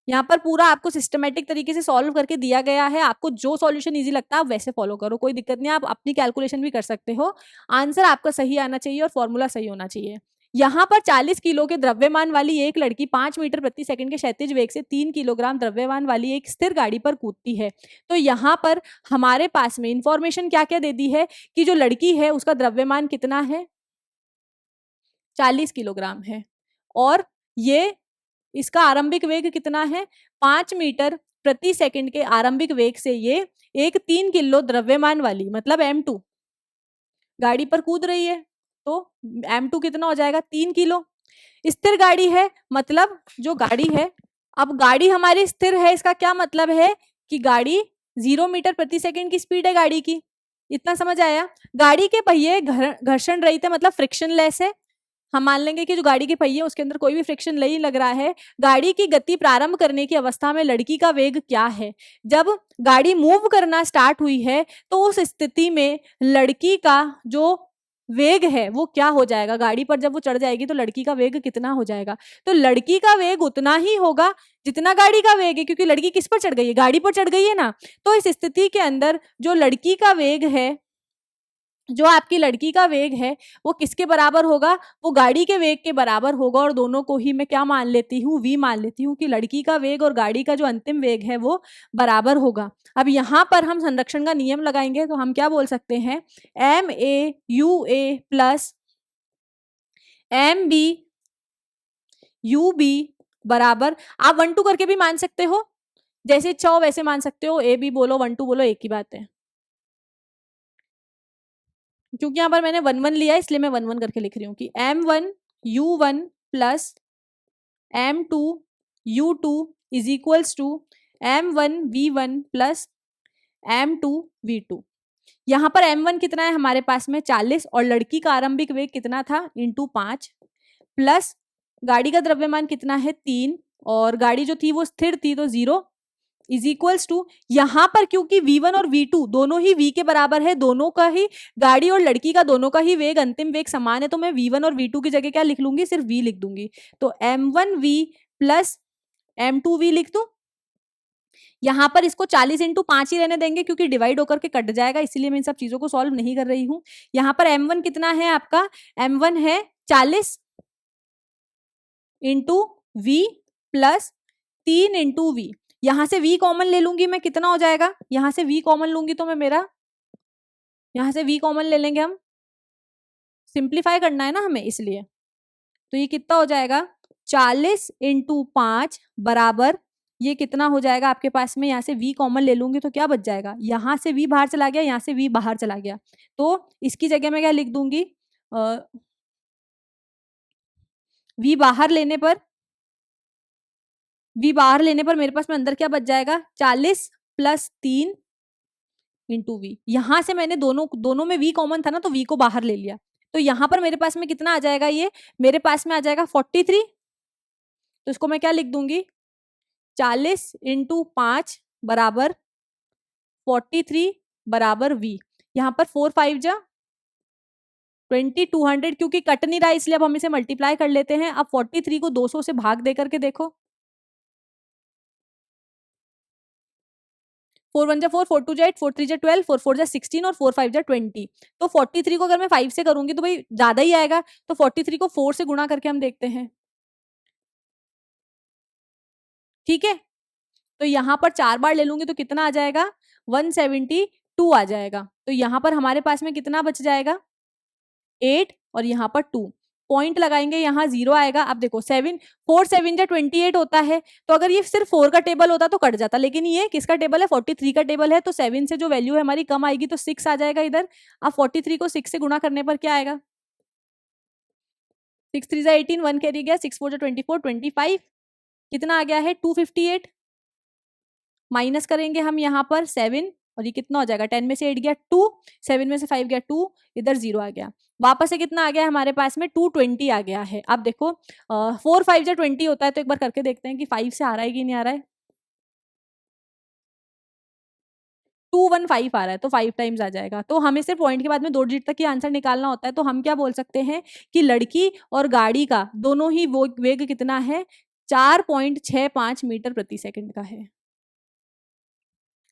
यहाँ पर पूरा आपको सिस्टमेटिक तरीके से सॉल्व करके दिया गया है। आपको जो सॉल्यूशन इजी लगता है आप वैसे फॉलो करो, कोई दिक्कत नहीं, आप अपनी कैलकुलेशन भी कर सकते हो। आंसर आपका सही आना चाहिए और फॉर्मूला सही होना चाहिए। यहाँ पर 40 किलो के द्रव्यमान वाली एक लड़की 5 मीटर प्रति सेकंड के क्षैतिज वेग से 3 किलोग्राम द्रव्यमान वाली एक स्थिर गाड़ी पर कूदती है। तो यहाँ पर हमारे पास में इंफॉर्मेशन क्या क्या दे दी है कि जो लड़की है उसका द्रव्यमान कितना है 40 किलोग्राम है, और ये इसका आरंभिक वेग कितना है 5 मीटर प्रति सेकंड के आरंभिक वेग से ये एक 3 किलो द्रव्यमान वाली मतलब m2 गाड़ी पर कूद रही है। तो m2 कितना हो जाएगा 3 किलो। स्थिर गाड़ी है, मतलब जो गाड़ी है, अब गाड़ी हमारी स्थिर है, इसका क्या मतलब है कि गाड़ी 0 मीटर प्रति सेकंड की स्पीड है गाड़ी की। इतना समझ आया। गाड़ी के पहिए घर्षण रहित है, मतलब फ्रिक्शन लेस है। हम मान लेंगे कि जो गाड़ी के पहिए उसके अंदर कोई भी फ्रिक्शन नहीं लग रहा है। गाड़ी की गति प्रारंभ करने की अवस्था में लड़की का वेग क्या है? जब गाड़ी मूव करना स्टार्ट हुई है तो उस स्थिति में लड़की का जो वेग है वो क्या हो जाएगा? गाड़ी पर जब वो चढ़ जाएगी तो लड़की का वेग कितना हो जाएगा? तो लड़की का वेग उतना ही होगा जितना गाड़ी का वेग है, क्योंकि लड़की किस पर चढ़ गई है? गाड़ी पर चढ़ गई है ना। तो इस स्थिति के अंदर जो लड़की का वेग है, जो आपकी लड़की का वेग है वो किसके बराबर होगा? वो गाड़ी के वेग के बराबर होगा। और दोनों को ही मैं क्या मान लेती हूँ? v मान लेती हूँ कि लड़की का वेग और गाड़ी का जो अंतिम वेग है वो बराबर होगा। अब यहाँ पर हम संरक्षण का नियम लगाएंगे तो हम क्या बोल सकते हैं? M A U A plus M B U B बराबर, आप 1 2 करके भी मान सकते हो, जैसे चाहो वैसे मान सकते हो। ए बी बोलो 1 2 बोलो, एक ही बात है। क्योंकि यहाँ पर मैंने 1 1 लिया है इसलिए मैं 1 1 करके लिख रही हूँ कि M1 U1 plus M2 U2 is equals to M1 V1 plus M2 V2। यहाँ पर M1 कितना है हमारे पास में? 40, और लड़की का आरंभिक वेग कितना था? इंटू 5, प्लस गाड़ी का द्रव्यमान कितना है? 3, और गाड़ी जो थी वो स्थिर थी तो 0 इज इक्वल्स टू, यहाँ पर क्योंकि V1 और V2 दोनों ही V के बराबर है, दोनों का ही, गाड़ी और लड़की का दोनों का ही वेग, अंतिम वेग समान है, तो मैं V1 और V2 की जगह क्या लिख लूंगी? सिर्फ V लिख दूंगी। तो M1V प्लस M2V लिख दूं। यहाँ पर इसको 40 × 5 ही रहने देंगे क्योंकि डिवाइड होकर के कट जाएगा, इसीलिए मैं इन सब चीजों को सॉल्व नहीं कर रही हूँ। यहाँ पर M1 कितना है आपका? M1 है 40 into V plus 3 into V। यहां से V कॉमन ले लूंगी मैं, कितना हो जाएगा? यहां से V कॉमन लूंगी तो मैं मेरा, यहां से V कॉमन ले लेंगे हम, सिंप्लीफाई करना है ना हमें इसलिए। तो ये कितना हो जाएगा? 40 × 5 बराबर, ये कितना हो जाएगा आपके पास में? यहाँ से V कॉमन ले लूंगी तो क्या बच जाएगा? यहाँ से V बाहर चला गया, यहाँ से V बाहर चला गया, तो इसकी जगह मैं क्या लिख दूंगी? V बाहर लेने पर, V बाहर लेने पर मेरे पास में अंदर क्या बच जाएगा? 40 प्लस 3 इंटू V। यहां से मैंने दोनों में V कॉमन था ना, तो V को बाहर ले लिया, तो यहां पर मेरे पास में कितना आ जाएगा? ये मेरे पास में आ जाएगा 43। तो इसको मैं क्या लिख दूंगी? 40 × 5 बराबर 43 बराबर V। यहाँ पर 4 5 जा 20, 200, क्योंकि कट नहीं रहा इसलिए अब हम इसे मल्टीप्लाई कर लेते हैं। अब 43 को 200 से भाग दे करके देखो, 4 1 जा 4, 4 2 जा 8, 4 3 जा 12, 4 4 जा 16 और 4 5 जा 20। तो 43 को अगर मैं 5 से करूंगी तो भाई ज्यादा ही आएगा, तो 43 को 4 से गुणा करके हम देखते हैं, ठीक है। तो यहाँ पर 4 बार ले लूंगी तो कितना आ जाएगा? 172 आ जाएगा। तो यहाँ पर हमारे पास में कितना बच जाएगा? 8, और यहाँ पर 2 पॉइंट लगाएंगे, यहाँ 0 आएगा। अब देखो 7 4 7 जा 28 होता है, तो अगर ये सिर्फ 4 का टेबल होता तो कट जाता, लेकिन ये किसका टेबल है? 43 का टेबल है, तो 7 से जो वैल्यू है हमारी कम आएगी तो 6 आ जाएगा इधर। अब 43 को 6 से गुणा करने पर क्या आएगा? 6 3 जा 18, 1 कैरी गया, 6 4 जा 24, 25 कितना आ गया है? 258। माइनस करेंगे हम यहाँ पर 7, और ये कितना हो जाएगा? 10 में से 8 गया 2, 7 में से 5 गया 2, इधर 0 आ गया। वापस से कितना आ गया हमारे पास में? 220 आ गया है। अब देखो 4 5 जा 20 होता है, तो एक बार करके देखते हैं कि 5 से आ रहा है कि नहीं आ रहा है। 215 आ रहा है, तो 5 टाइम्स आ जाएगा। तो हमें सिर्फ पॉइंट के बाद में 2 डिजिट तक ही आंसर निकालना होता है। तो हम क्या बोल सकते हैं कि लड़की और गाड़ी का दोनों ही वेग कितना है? 4.65 मीटर प्रति सेकंड का है।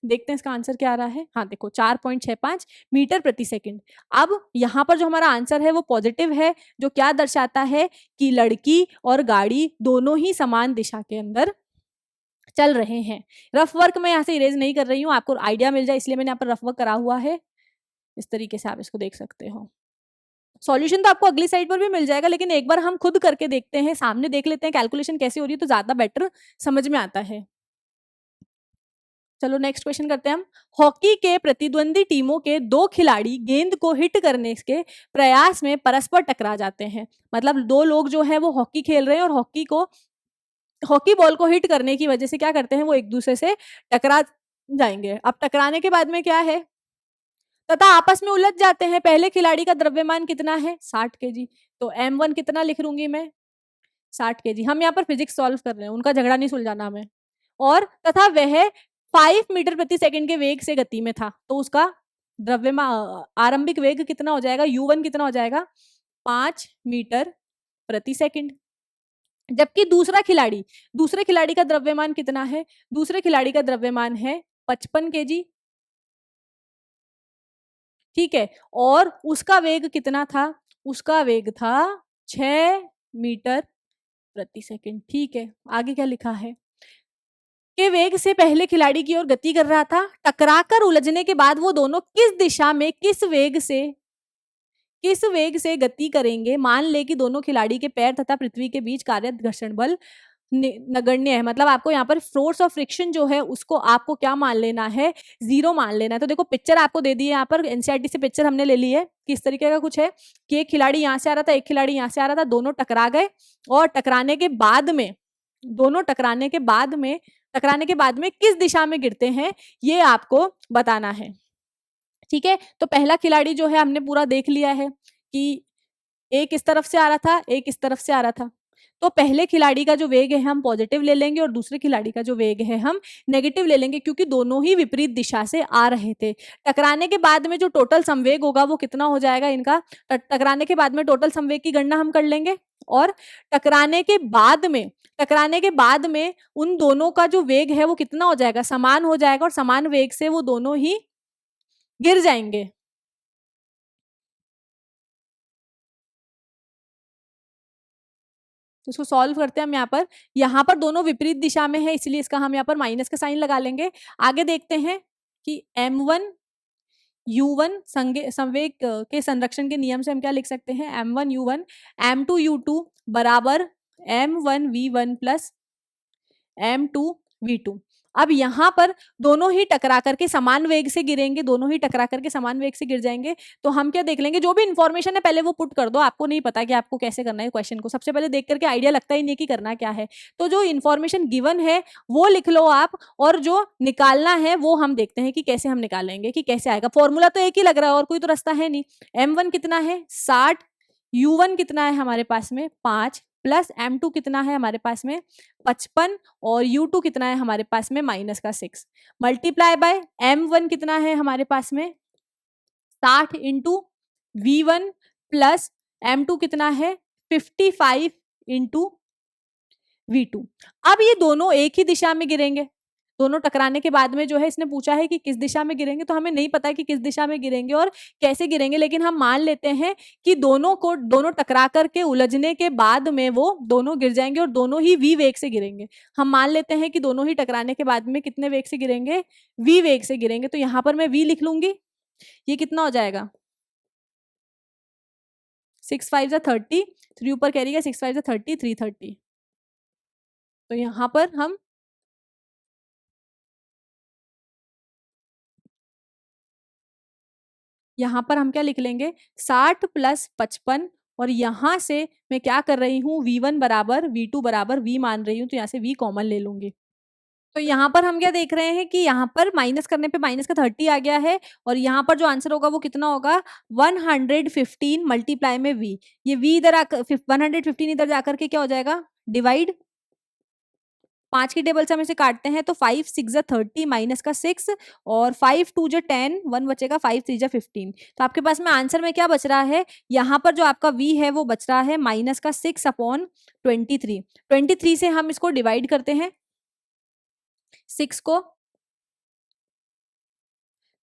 देखते हैं इसका आंसर क्या आ रहा है। हाँ देखो 4.65 मीटर प्रति सेकंड। अब यहाँ पर जो हमारा आंसर है वो पॉजिटिव है, जो क्या दर्शाता है कि लड़की और गाड़ी दोनों ही समान दिशा के अंदर चल रहे हैं। रफ वर्क मैं यहाँ से इरेज नहीं कर रही हूँ, आपको आइडिया मिल जाए इसलिए मैंने यहाँ पर रफ वर्क करा हुआ है। इस तरीके से आप इसको देख सकते हो। सॉल्यूशन तो आपको अगली साइड पर भी मिल जाएगा, लेकिन एक बार हम खुद करके देखते हैं, सामने देख लेते हैं कैलकुलेशन कैसे हो रही है, तो ज्यादा बेटर समझ में आता है। चलो नेक्स्ट क्वेश्चन करते हैं हम। हॉकी के प्रतिद्वंदी टीमों के 2 खिलाड़ी गेंद को हिट करने के प्रयास में परस्पर टकरा जाते हैं। मतलब 2 लोग जो है वो हॉकी खेल रहे हैं और हॉकी बॉल को हिट करने की वजह से क्या करते हैं, वो एक दूसरे से टकरा जाएंगे। अब टकराने के बाद में क्या है? तथा आपस में उलझ जाते हैं। पहले खिलाड़ी का द्रव्यमान कितना है 60 केजी, तो m1 कितना लिख लूंगी मैं 60 केजी। हम यहाँ पर फिजिक्स सॉल्व कर रहे हैं, उनका झगड़ा नहीं सुलझाना हमें। और तथा वह 5 मीटर प्रति सेकंड के वेग से गति में था, तो उसका द्रव्यमान आरंभिक वेग कितना हो जाएगा, u1 कितना हो जाएगा 5 मीटर प्रति सेकंड। जबकि दूसरे खिलाड़ी का द्रव्यमान कितना है, दूसरे खिलाड़ी का द्रव्यमान है 55 केजी, ठीक है। और उसका वेग कितना था, उसका वेग था 6 मीटर प्रति सेकंड, ठीक है। आगे क्या लिखा है, के वेग से पहले खिलाड़ी की ओर गति कर रहा था, टकराकर उलझने के बाद वो दोनों किस दिशा में किस वेग से गति करेंगे। मान ले कि दोनों खिलाड़ी के पैर तथा पृथ्वी के बीच कार्यरत घर्षण बल नगण्य है। मतलब आपको यहाँ पर फोर्स ऑफ फ्रिक्शन जो है उसको आपको क्या मान लेना है, 0 मान लेना है। तो देखो पिक्चर आपको दे दी है, यहाँ पर एनसीईआरटी से पिक्चर हमने ले ली है। किस तरीके का कुछ है कि एक खिलाड़ी यहाँ से आ रहा था, एक खिलाड़ी यहाँ से आ रहा था, दोनों टकरा गए और टकराने के बाद में किस दिशा में गिरते हैं ये आपको बताना है, ठीक है। तो पहला खिलाड़ी जो है हमने पूरा देख लिया है कि एक इस तरफ से आ रहा था, एक इस तरफ से आ रहा था। तो पहले खिलाड़ी का जो वेग है हम पॉजिटिव ले लेंगे और दूसरे खिलाड़ी का जो वेग है हम नेगेटिव ले लेंगे, क्योंकि दोनों ही विपरीत दिशा से आ रहे थे। टकराने के बाद में जो टोटल संवेग होगा वो कितना हो जाएगा इनका, टकराने के बाद में टोटल संवेग की गणना हम कर लेंगे। और टकराने के बाद में उन दोनों का जो वेग है वो कितना हो जाएगा, समान हो जाएगा, और समान वेग से वो दोनों ही गिर जाएंगे। तो इसको सॉल्व करते हैं हम। यहाँ पर दोनों विपरीत दिशा में है, इसलिए इसका हम यहाँ पर माइनस का साइन लगा लेंगे। आगे देखते हैं कि m1 u1 संवेग के संरक्षण के नियम से हम क्या लिख सकते हैं, m1 u1 m2 u2 बराबर m1 v1 plus m2 v2। अब यहाँ पर दोनों ही टकरा करके समान वेग से गिरेंगे, दोनों ही टकरा करके समान वेग से गिर जाएंगे। तो हम क्या देख लेंगे, जो भी इंफॉर्मेशन है पहले वो पुट कर दो। आपको नहीं पता कि आपको कैसे करना है क्वेश्चन को, सबसे पहले देख करके आइडिया लगता ही नहीं कि करना क्या है। तो जो इंफॉर्मेशन गिवन है वो लिख लो आप, और जो निकालना है वो हम देखते हैं कि कैसे हम निकालेंगे, कि कैसे आएगा। फॉर्मूला तो एक ही लग रहा है और कोई तो रास्ता है नहीं। m1 कितना है 60, u1 कितना है हमारे पास में 5, प्लस m2 कितना है हमारे पास में 55, और u2 कितना है हमारे पास में -6, मल्टीप्लाई बाय m1 कितना है हमारे पास में 60 इंटू v1 प्लस m2 कितना है 55 इंटू v2। अब ये दोनों एक ही दिशा में गिरेंगे। दोनों टकराने के बाद में जो है इसने पूछा है कि किस दिशा में गिरेंगे, तो हमें नहीं पता है कि किस दिशा में गिरेंगे और कैसे गिरेंगे, लेकिन हम मान लेते हैं कि दोनों टकरा करके उलझने के बाद में वो दोनों गिर जाएंगे और दोनों ही v वेग से गिरेंगे। हम मान लेते हैं कि दोनों ही टकराने के बाद में कितने वेग से गिरेंगे, v वेग से गिरेंगे। तो यहाँ पर मैं v लिख लूंगी। ये कितना हो जाएगा 6 5 30, 3 ऊपर कैरी गया, 6 5 30, 330। तो यहाँ पर हम क्या लिख लेंगे 60 प्लस 55, और यहाँ से मैं क्या कर रही हूँ v1 बराबर v2 बराबर v मान रही हूँ, तो यहाँ से v कॉमन ले लूंगी। तो यहाँ पर हम क्या देख रहे हैं कि यहाँ पर माइनस करने पे माइनस का 30 आ गया है, और यहाँ पर जो आंसर होगा वो कितना होगा 115 मल्टीप्लाई में v। ये v इधर आकर 115 इधर जाकर के क्या हो जाएगा डिवाइड, 5 की टेबल से हम इसे काटते हैं तो 5 6 30 माइनस का 6, और 5 2 10, 1 बचेगा, 5 3 15। तो आपके पास में आंसर में क्या बच रहा है, यहाँ पर जो आपका v है वो बच रहा है -6/23। 23 से हम इसको डिवाइड करते हैं 6 को,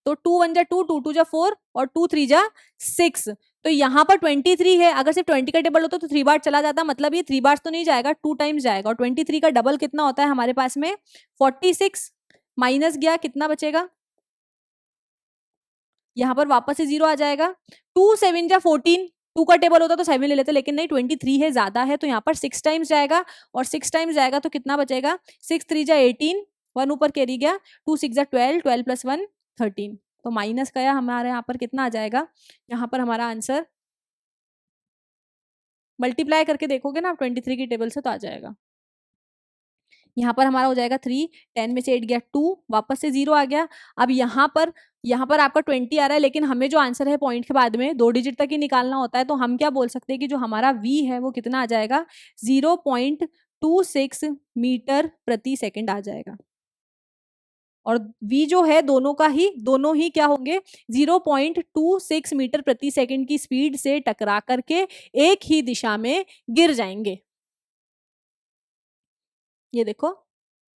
तो 2 1 जा 2, 2 2 जा 4, और 2 3 जा 6। तो यहाँ पर 23 है, अगर सिर्फ 20 का टेबल होता तो 3 बार चला जाता, मतलब ये 3 बार तो नहीं जाएगा, 2 टाइम्स जाएगा। और 23 का डबल कितना होता है हमारे पास में 46, माइनस गया कितना बचेगा, यहाँ पर वापस से 0 आ जाएगा। 2 7 जा 14, 2 का टेबल होता तो 7 ले लेते, लेकिन नहीं 23 है ज्यादा है, तो यहाँ पर 6 टाइम्स जाएगा, और 6 टाइम्स जाएगा तो कितना बचेगा 6 3 जा 18, 1 ऊपर कैरी गया, 2 6 जा 12, 12 प्लस 1 13। तो माइनस का हमारे यहाँ पर कितना आ जाएगा, यहाँ पर हमारा आंसर मल्टीप्लाई करके देखोगे ना आप 23 की टेबल से तो आ जाएगा। यहाँ पर हमारा हो जाएगा 3, 10 में से 8 गया 2, वापस से 0 आ गया। अब यहाँ पर आपका 20 आ रहा है, लेकिन हमें जो आंसर है पॉइंट के बाद में 2 डिजिट तक ही निकालना होता है, तो हम क्या बोल सकते हैं कि जो हमारा v है वो कितना आ जाएगा, 0.26 मीटर प्रति सेकंड आ जाएगा। और v जो है दोनों ही क्या होंगे, 0.26 मीटर प्रति सेकंड की स्पीड से टकरा करके एक ही दिशा में गिर जाएंगे। ये देखो,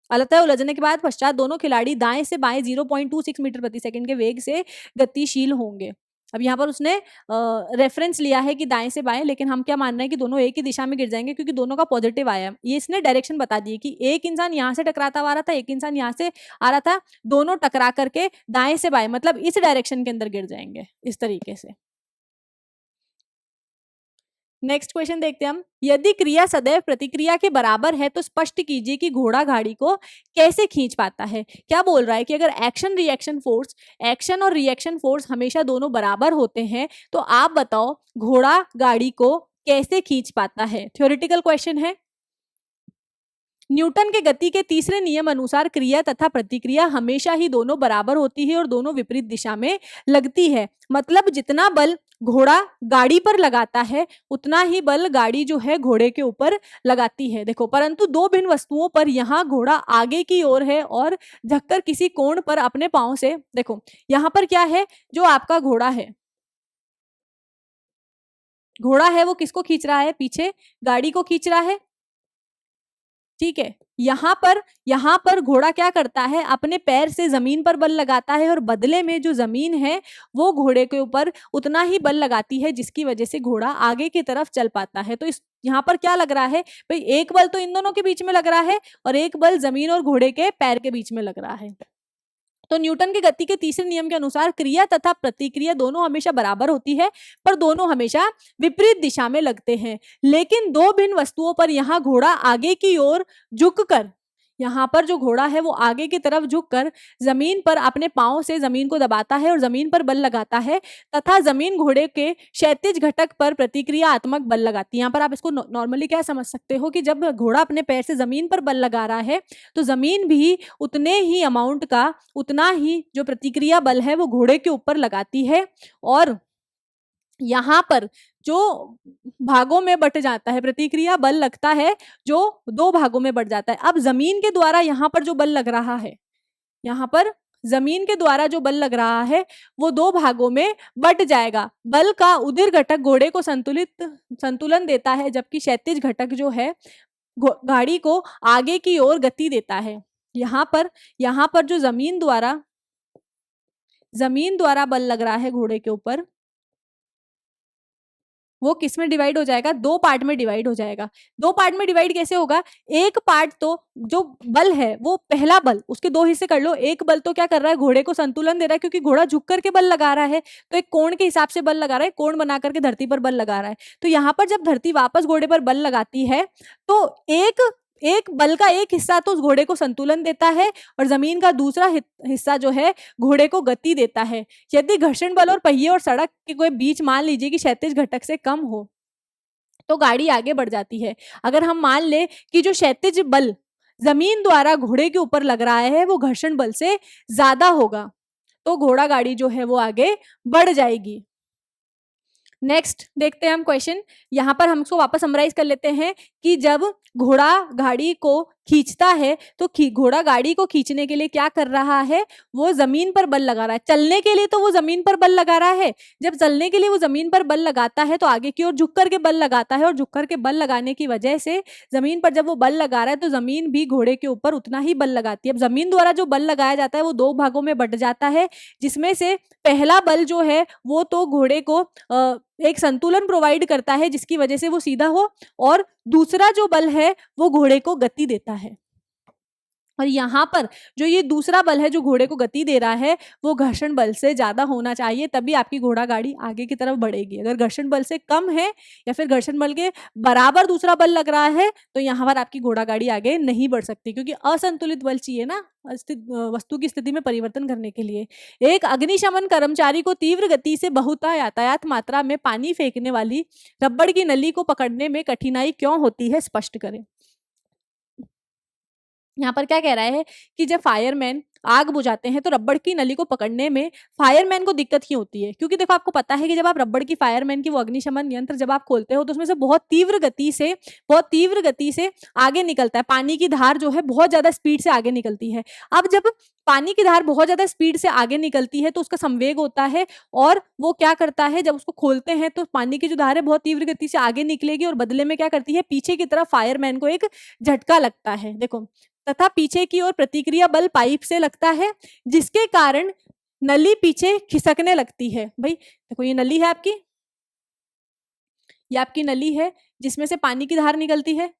अलतः उलझने के बाद पश्चात दोनों खिलाड़ी दाएं से बाएं 0.26 मीटर प्रति सेकंड के वेग से गतिशील होंगे। अब यहाँ पर उसने रेफरेंस लिया है कि दाएं से बाएं, लेकिन हम क्या मान रहे हैं कि दोनों एक ही दिशा में गिर जाएंगे, क्योंकि दोनों का पॉजिटिव आया। ये इसने डायरेक्शन बता दी कि एक इंसान यहाँ से टकराता हुआ आ रहा था, एक इंसान यहाँ से आ रहा था, दोनों टकरा करके दाएं से बाएं मतलब इस डायरेक्शन के अंदर गिर जाएंगे, इस तरीके से। नेक्स्ट क्वेश्चन देखते हैं हम। यदि क्रिया सदैव प्रतिक्रिया के बराबर है तो स्पष्ट कीजिए कि घोड़ा गाड़ी को कैसे खींच पाता है। क्या बोल रहा है कि अगर एक्शन और रिएक्शन फोर्स हमेशा दोनों बराबर होते हैं, तो आप बताओ घोड़ा गाड़ी को कैसे खींच पाता है। थ्योरेटिकल क्वेश्चन है। न्यूटन के गति के तीसरे नियम अनुसार क्रिया तथा प्रतिक्रिया हमेशा ही दोनों बराबर होती है और दोनों विपरीत दिशा में लगती है। मतलब जितना बल घोड़ा गाड़ी पर लगाता है उतना ही बल गाड़ी जो है घोड़े के ऊपर लगाती है। देखो, परंतु दो भिन्न वस्तुओं पर यहाँ घोड़ा आगे की ओर है और झुककर किसी कोण पर अपने पांव से, देखो यहाँ पर क्या है, जो आपका घोड़ा है वो किसको खींच रहा है, पीछे गाड़ी को खींच रहा है। ठीक है, यहाँ पर घोड़ा क्या करता है, अपने पैर से जमीन पर बल लगाता है और बदले में जो जमीन है वो घोड़े के ऊपर उतना ही बल लगाती है, जिसकी वजह से घोड़ा आगे की तरफ चल पाता है। तो इस यहाँ पर क्या लग रहा है भाई, एक बल तो इन दोनों के बीच में लग रहा है और एक बल जमीन और घोड़े के पैर के बीच में लग रहा है। तो न्यूटन के गति के तीसरे नियम के अनुसार क्रिया तथा प्रतिक्रिया दोनों हमेशा बराबर होती है, पर दोनों हमेशा विपरीत दिशा में लगते हैं। लेकिन दो भिन्न वस्तुओं पर यहाँ घोड़ा आगे की ओर झुककर, यहाँ पर जो घोड़ा है वो आगे की तरफ झुककर जमीन पर अपने पांव से जमीन को दबाता है और जमीन पर बल लगाता है, तथा जमीन घोड़े के क्षैतिज घटक पर प्रतिक्रियात्मक बल लगाती है। यहाँ पर आप इसको नॉर्मली क्या समझ सकते हो कि जब घोड़ा अपने पैर से जमीन पर बल लगा रहा है तो जमीन भी उतने ही अमाउंट का, उतना ही जो प्रतिक्रिया बल है वो घोड़े के ऊपर लगाती है, और यहाँ पर जो भागों में बट जाता है, प्रतिक्रिया बल लगता है जो दो भागों में बट जाता है। अब जमीन के द्वारा यहाँ पर जो बल लग रहा है, यहाँ पर जमीन के द्वारा जो बल लग रहा है वो दो भागों में बट जाएगा। बल का उदिर घटक घोड़े को संतुलन देता है, जबकि क्षैतिज घटक जो है गाड़ी को आगे की ओर गति देता है। यहाँ पर जो जमीन द्वारा बल लग रहा है घोड़े के ऊपर, वो किस में डिवाइड हो जाएगा, दो पार्ट में डिवाइड हो जाएगा। दो पार्ट में डिवाइड कैसे होगा, एक पार्ट तो जो बल है वो पहला बल, उसके दो हिस्से कर लो। एक बल तो क्या कर रहा है, घोड़े को संतुलन दे रहा है, क्योंकि घोड़ा झुक करके बल लगा रहा है, तो एक कोण के हिसाब से बल लगा रहा है, कोण बना करके धरती पर बल लगा रहा है। तो यहाँ पर जब धरती वापस घोड़े पर बल लगाती है तो एक बल का एक हिस्सा तो उस घोड़े को संतुलन देता है और जमीन का दूसरा हिस्सा जो है घोड़े को गति देता है। यदि घर्षण बल और पहिए और सड़क के कोई बीच मान लीजिए कि क्षैतिज घटक से कम हो तो गाड़ी आगे बढ़ जाती है। अगर हम मान ले कि जो क्षैतिज बल जमीन द्वारा घोड़े के ऊपर लग रहा है वो घर्षण बल से ज्यादा होगा तो घोड़ा गाड़ी जो है वो आगे बढ़ जाएगी। नेक्स्ट देखते हैं हम क्वेश्चन। यहाँ पर हम इसको वापस समराइज कर लेते हैं कि जब घोड़ा गाड़ी को खींचता है तो घोड़ा गाड़ी को खींचने के लिए क्या कर रहा है, वो जमीन पर बल लगा रहा है। चलने के लिए तो वो जमीन पर बल लगा रहा है, जब चलने के लिए वो जमीन पर बल लगाता है तो आगे की ओर झुक करके बल लगाता है, और झुक करके बल लगाने की वजह से जमीन पर जब वो बल लगा रहा है तो जमीन भी घोड़े के ऊपर उतना ही बल लगाती है। अब जमीन द्वारा जो बल लगाया जाता है वो दो भागों में बट जाता है, जिसमें से पहला बल जो है वो तो घोड़े को एक संतुलन प्रोवाइड करता है जिसकी वजह से वो सीधा हो, और दूसरा जो बल है वो घोड़े को गति देता है। और यहाँ पर जो ये दूसरा बल है जो घोड़े को गति दे रहा है वो घर्षण बल से ज्यादा होना चाहिए, तभी आपकी घोड़ा गाड़ी आगे की तरफ बढ़ेगी। अगर घर्षण बल से कम है या फिर घर्षण बल के बराबर दूसरा बल लग रहा है तो यहाँ पर आपकी घोड़ा गाड़ी आगे नहीं बढ़ सकती, क्योंकि असंतुलित बल चाहिए ना वस्तु की स्थिति में परिवर्तन करने के लिए। एक अग्निशमन कर्मचारी को तीव्र गति से बहुता यातायात मात्रा में पानी फेंकने वाली रबड़ की नली को पकड़ने में कठिनाई क्यों होती है, स्पष्ट करें। यहाँ पर क्या कह रहा है कि जब फायरमैन आग बुझाते हैं तो रबड़ की नली को पकड़ने में फायरमैन को दिक्कत ही होती है, क्योंकि देखो आपको पता है कि जब आप रबड़ की फायरमैन की वो अग्निशमन यंत्र जब आप खोलते हो तो उसमें से बहुत तीव्र गति से आगे निकलता है, पानी की धार जो है बहुत ज्यादा स्पीड से आगे निकलती है। अब जब पानी की धार बहुत ज्यादा स्पीड से आगे निकलती है तो उसका संवेग होता है, और वो क्या करता है जब उसको खोलते हैं तो पानी की जो धार है बहुत तीव्र गति से आगे निकलेगी, और बदले में क्या करती है पीछे की तरफ फायरमैन को एक झटका लगता है, देखो, तथा पीछे की ओर प्रतिक्रिया बल पाइप से लगता है, जिसके कारण नली पीछे खिसकने लगती है। भाई देखो ये नली है आपकी, ये आपकी नली है जिसमें से पानी की धार निकलती है।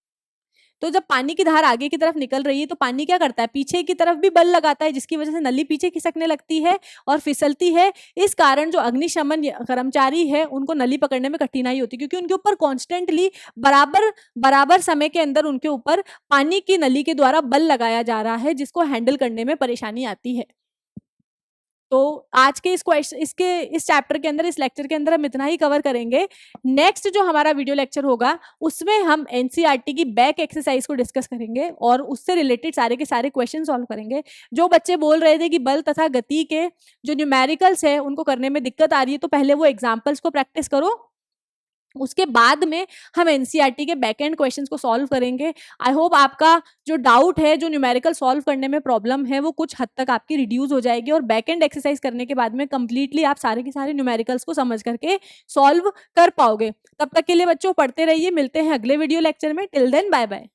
तो जब पानी की धार आगे की तरफ निकल रही है तो पानी क्या करता है पीछे की तरफ भी बल लगाता है, जिसकी वजह से नली पीछे खिसकने लगती है और फिसलती है। इस कारण जो अग्निशमन कर्मचारी है उनको नली पकड़ने में कठिनाई होती है, क्योंकि उनके ऊपर कॉन्स्टेंटली बराबर बराबर समय के अंदर उनके ऊपर पानी की नली के द्वारा बल लगाया जा रहा है, जिसको हैंडल करने में परेशानी आती है। तो आज के इस चैप्टर के अंदर, इस लेक्चर के अंदर हम इतना ही कवर करेंगे। नेक्स्ट जो हमारा वीडियो लेक्चर होगा उसमें हम एनसीईआरटी की बैक एक्सरसाइज को डिस्कस करेंगे और उससे रिलेटेड सारे के सारे क्वेश्चन सॉल्व करेंगे। जो बच्चे बोल रहे थे कि बल तथा गति के जो न्यूमेरिकल्स है उनको करने में दिक्कत आ रही है, तो पहले वो एग्जाम्पल्स को प्रैक्टिस करो, उसके बाद में हम एनसीईआरटी के बैक एंड क्वेश्चंस को सॉल्व करेंगे। आई होप आपका जो डाउट है, जो न्यूमेरिकल सॉल्व करने में प्रॉब्लम है, वो कुछ हद तक आपकी रिड्यूस हो जाएगी, और बैक एंड एक्सरसाइज करने के बाद में कंप्लीटली आप सारे के सारे न्यूमेरिकल्स को समझ करके सॉल्व कर पाओगे। तब तक के लिए बच्चों पढ़ते रहिए, मिलते हैं अगले वीडियो लेक्चर में। Till then bye bye.